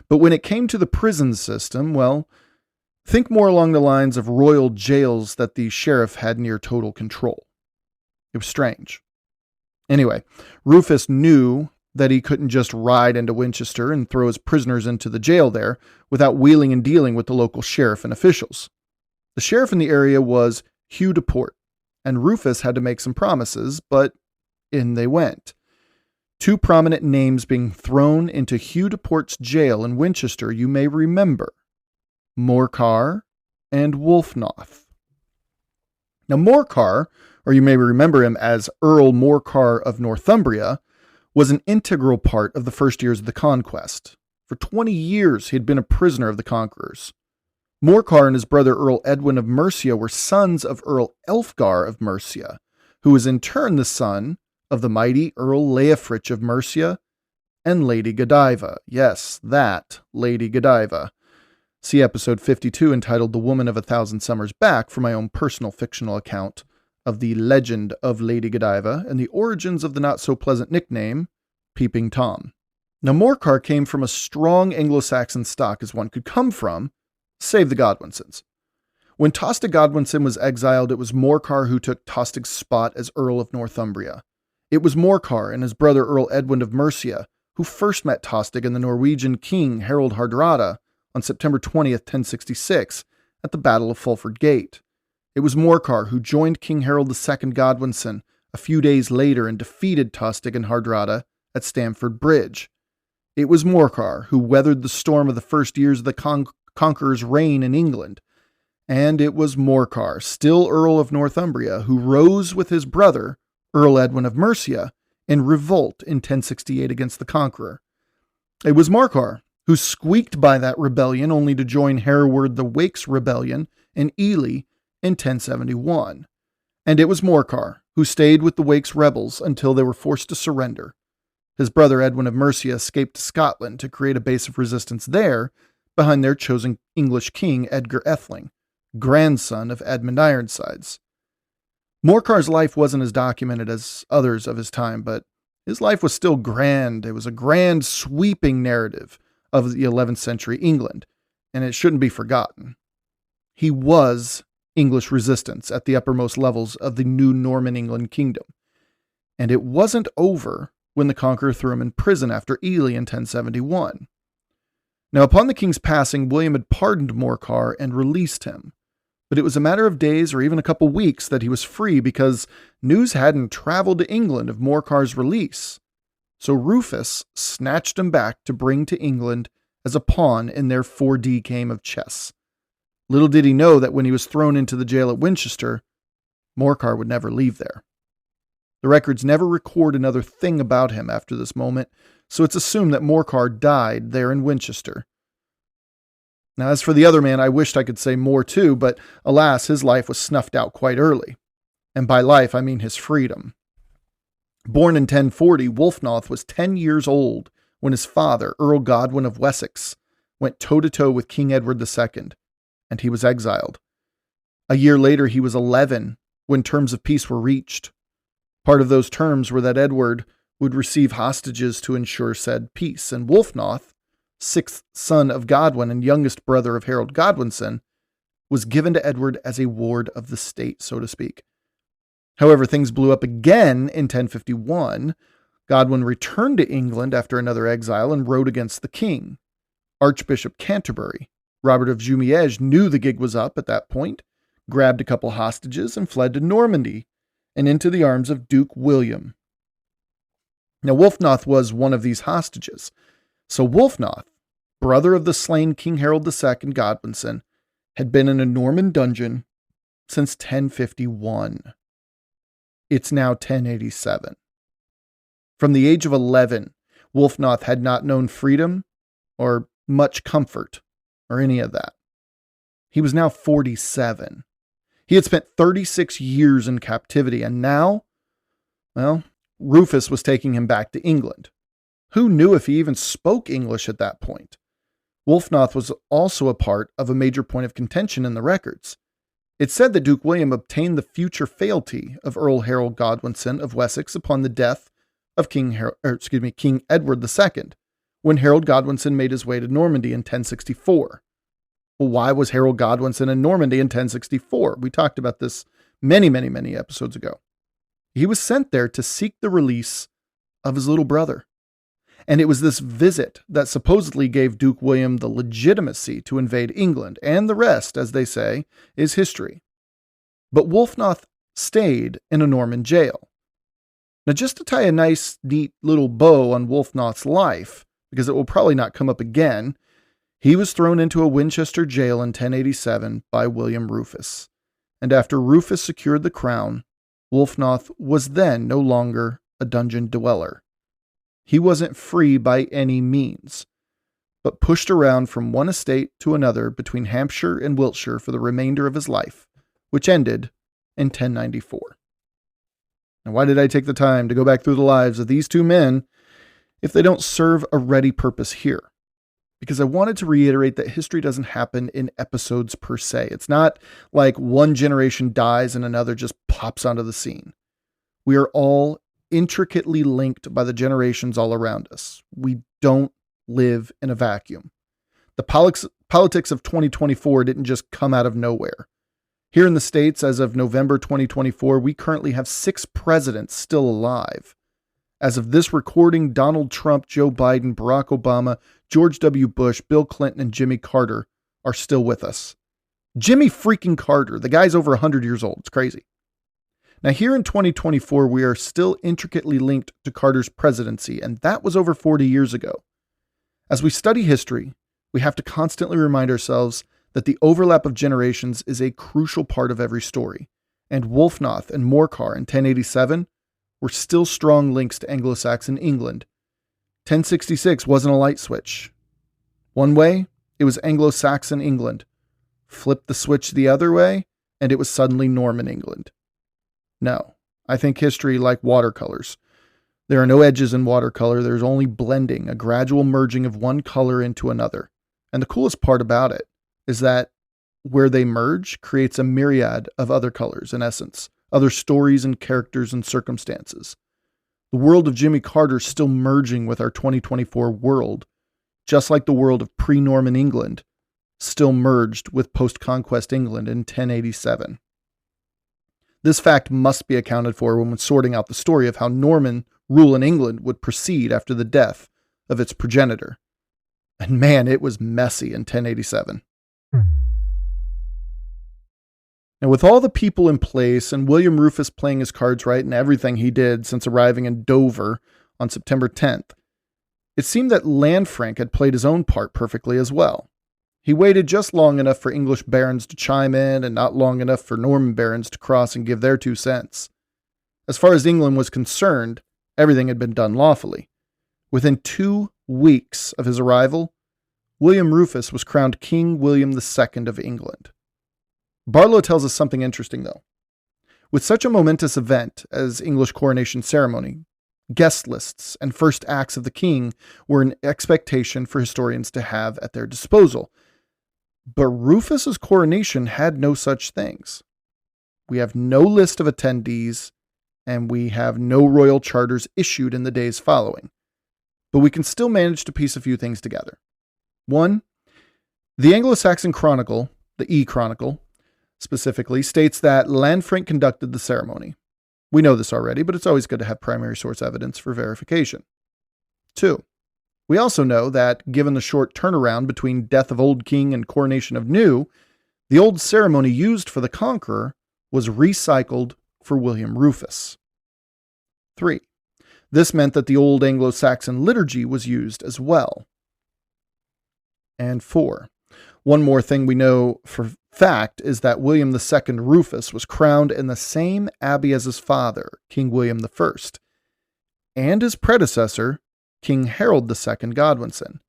But when it came to the prison system, well, think more along the lines of royal jails that the sheriff had near total control. It was strange. Anyway, Rufus knew that he couldn't just ride into Winchester and throw his prisoners into the jail there without wheeling and dealing with the local sheriff and officials. The sheriff in the area was Hugh de Port, and Rufus had to make some promises, but in they went. Two prominent names being thrown into Hugh de Port's jail in Winchester you may remember: Morcar and Wulfnoth. Now Morcar, or you may remember him as Earl Morcar of Northumbria, was an integral part of the first years of the conquest. For 20 years he had been a prisoner of the conquerors. Morcar and his brother Earl Edwin of Mercia were sons of Earl Elfgar of Mercia, who was in turn the son of the mighty Earl Leofrich of Mercia and Lady Godiva. Yes, that Lady Godiva. See episode 52 entitled The Woman of a Thousand Summers Back for my own personal fictional account of the legend of Lady Godiva and the origins of the not-so-pleasant nickname, Peeping Tom. Now Morcar came from a strong Anglo-Saxon stock as one could come from, save the Godwinsons. When Tostig Godwinson was exiled, it was Morcar who took Tostig's spot as Earl of Northumbria. It was Morcar and his brother Earl Edwin of Mercia who first met Tostig and the Norwegian king Harald Hardrada on September 20th, 1066, at the Battle of Fulford Gate. It was Morcar who joined King Harold II Godwinson a few days later and defeated Tostig and Hardrada at Stamford Bridge. It was Morcar who weathered the storm of the first years of the Conqueror's reign in England. And it was Morcar, still Earl of Northumbria, who rose with his brother, Earl Edwin of Mercia, in revolt in 1068 against the Conqueror. It was Morcar, who squeaked by that rebellion only to join Hereward the Wake's rebellion in Ely in 1071. And it was Morcar who stayed with the Wake's rebels until they were forced to surrender. His brother Edwin of Mercia escaped to Scotland to create a base of resistance there behind their chosen English king Edgar Atheling, grandson of Edmund Ironsides. Morcar's life wasn't as documented as others of his time, but his life was still grand. It was a grand, sweeping narrative of the 11th century England, and it shouldn't be forgotten. He was English resistance at the uppermost levels of the new Norman England kingdom, and it wasn't over when the Conqueror threw him in prison after Ely in 1071. Now, upon the king's passing, William had pardoned Morcar and released him, but it was a matter of days or even a couple weeks that he was free because news hadn't traveled to England of Morcar's release. So Rufus snatched him back to bring to England as a pawn in their 4D game of chess. Little did he know that when he was thrown into the jail at Winchester, Morcar would never leave there. The records never record another thing about him after this moment, so it's assumed that Morcar died there in Winchester. Now, as for the other man, I wished I could say more too, but alas, his life was snuffed out quite early. And by life, I mean his freedom. Born in 1040, Wulfnoth was 10 years old when his father, Earl Godwin of Wessex, went toe-to-toe with King Edward II, and he was exiled. A year later, he was 11 when terms of peace were reached. Part of those terms were that Edward would receive hostages to ensure said peace, and Wulfnoth, sixth son of Godwin and youngest brother of Harold Godwinson, was given to Edward as a ward of the state, so to speak. However, things blew up again in 1051. Godwin returned to England after another exile and rode against the king. Archbishop Canterbury, Robert of Jumièges, knew the gig was up at that point, grabbed a couple hostages, and fled to Normandy and into the arms of Duke William. Now, Wulfnoth was one of these hostages. So Wulfnoth, brother of the slain King Harold II Godwinson, had been in a Norman dungeon since 1051. It's now 1087. From the age of 11, Wulfnoth had not known freedom or much comfort or any of that. He was now 47. He had spent 36 years in captivity, and now, well, Rufus was taking him back to England. Who knew if he even spoke English at that point? Wulfnoth was also a part of a major point of contention in the records. It said that Duke William obtained the future fealty of Earl Harold Godwinson of Wessex upon the death of King Edward II, when Harold Godwinson made his way to Normandy in 1064. Well, why was Harold Godwinson in Normandy in 1064? We talked about this many episodes ago. He was sent there to seek the release of his little brother. And it was this visit that supposedly gave Duke William the legitimacy to invade England, and the rest, as they say, is history. But Wulfnoth stayed in a Norman jail. Now, just to tie a nice, neat little bow on Wulfnoth's life, because it will probably not come up again, he was thrown into a Winchester jail in 1087 by William Rufus. And after Rufus secured the crown, Wulfnoth was then no longer a dungeon dweller. He wasn't free by any means, but pushed around from one estate to another between Hampshire and Wiltshire for the remainder of his life, which ended in 1094. Now, why did I take the time to go back through the lives of these two men if they don't serve a ready purpose here? Because I wanted to reiterate that history doesn't happen in episodes per se. It's not like one generation dies and another just pops onto the scene. We are all intricately linked by the generations all around us. We don't live in a vacuum. The politics of 2024 didn't just come out of nowhere. Here in the States, as of November 2024, we currently have 6 presidents still alive. As of this recording, Donald Trump, Joe Biden, Barack Obama, George W. Bush, Bill Clinton, and Jimmy Carter are still with us. Jimmy freaking Carter. The guy's over 100 years old. It's crazy. Now, here in 2024, we are still intricately linked to Carter's presidency, and that was over 40 years ago. As we study history, we have to constantly remind ourselves that the overlap of generations is a crucial part of every story, and Wulfnoth and Morcar in 1087 were still strong links to Anglo-Saxon England, 1066 wasn't a light switch. One way, it was Anglo-Saxon England. Flip the switch the other way, and it was suddenly Norman England. No, I think history like watercolors. There are no edges in watercolor, there's only blending, a gradual merging of one color into another. And the coolest part about it is that where they merge creates a myriad of other colors in essence, other stories and characters and circumstances. The world of Jimmy Carter is still merging with our 2024 world, just like the world of pre-Norman England still merged with post-conquest England in 1087. This fact must be accounted for when sorting out the story of how Norman rule in England would proceed after the death of its progenitor. And man, it was messy in 1087. Now, with all the people in place and William Rufus playing his cards right in everything he did since arriving in Dover on September 10th, it seemed that Lanfranc had played his own part perfectly as well. He waited just long enough for English barons to chime in and not long enough for Norman barons to cross and give their 2 cents. As far as England was concerned, everything had been done lawfully. Within 2 weeks of his arrival, William Rufus was crowned King William II of England. Barlow tells us something interesting, though. With such a momentous event as English coronation ceremony, guest lists and first acts of the king were an expectation for historians to have at their disposal. But Rufus's coronation had no such things. We have no list of attendees, and we have no royal charters issued in the days following. But we can still manage to piece a few things together. 1. The Anglo-Saxon Chronicle, the E-Chronicle, specifically, states that Lanfranc conducted the ceremony. We know this already, but it's always good to have primary source evidence for verification. 2. We also know that, given the short turnaround between death of old king and coronation of new, the old ceremony used for the Conqueror was recycled for William Rufus. 3. This meant that the old Anglo-Saxon liturgy was used as well. And 4. One more thing we know for fact is that William II Rufus was crowned in the same abbey as his father, King William I, and his predecessor, King Harold II Godwinson.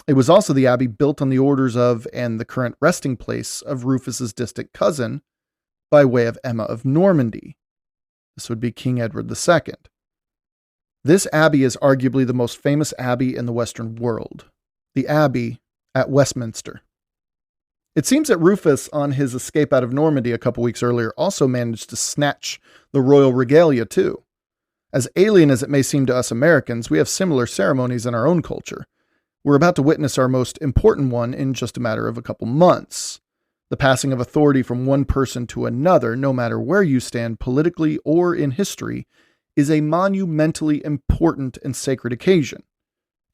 It was also the abbey built on the orders of and the current resting place of Rufus's distant cousin by way of Emma of Normandy. This would be King Edward II. This abbey is arguably the most famous abbey in the Western world, the Abbey at Westminster. It seems that Rufus, on his escape out of Normandy a couple weeks earlier, also managed to snatch the royal regalia too. As alien as it may seem to us Americans, we have similar ceremonies in our own culture. We're about to witness our most important one in just a matter of a couple months. The passing of authority from one person to another, no matter where you stand politically or in history, is a monumentally important and sacred occasion.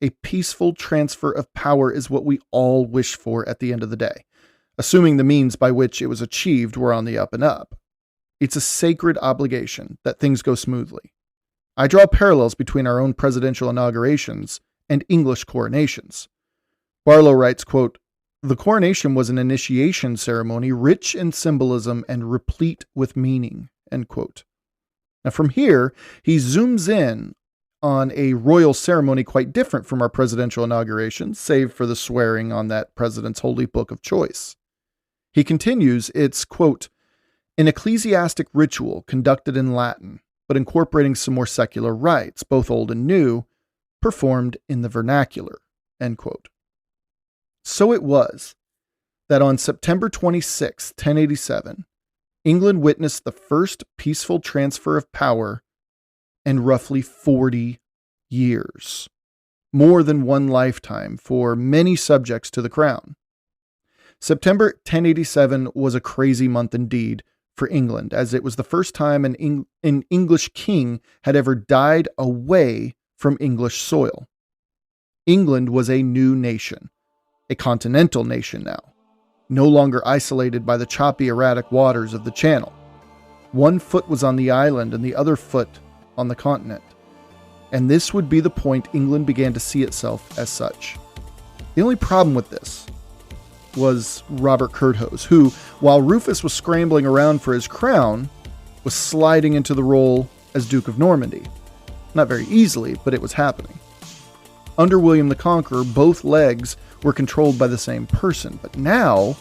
A peaceful transfer of power is what we all wish for at the end of the day, assuming the means by which it was achieved were on the up and up. It's a sacred obligation that things go smoothly. I draw parallels between our own presidential inaugurations and English coronations. Barlow writes, quote, "The coronation was an initiation ceremony rich in symbolism and replete with meaning," end quote. Now from here, he zooms in on a royal ceremony quite different from our presidential inaugurations, save for the swearing on that president's holy book of choice. He continues, it's, quote, "an ecclesiastic ritual conducted in Latin, but incorporating some more secular rites, both old and new, performed in the vernacular," end quote. So it was that on September 26, 1087, England witnessed the first peaceful transfer of power in roughly 40 years, more than one lifetime for many subjects to the crown. September 1087 was a crazy month indeed for England, as it was the first time an English king had ever died away from English soil. England was a new nation, a continental nation now, no longer isolated by the choppy, erratic waters of the Channel. One foot was on the island and the other foot on the continent, and this would be the point England began to see itself as such. The only problem with this was Robert Curthose, who, while Rufus was scrambling around for his crown, was sliding into the role as Duke of Normandy. Not very easily, but it was happening. Under William the Conqueror, both legs were controlled by the same person, but now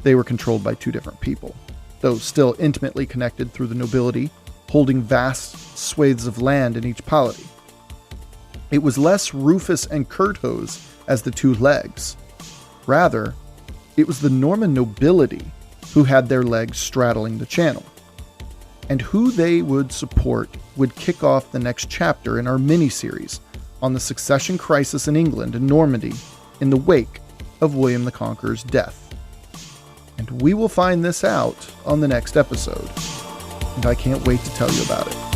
they were controlled by two different people, though still intimately connected through the nobility, holding vast swathes of land in each polity. It was less Rufus and Curthose as the two legs. Rather, it was the Norman nobility who had their legs straddling the channel. And who they would support would kick off the next chapter in our miniseries on the succession crisis in England and Normandy in the wake of William the Conqueror's death. And we will find this out on the next episode. And I can't wait to tell you about it.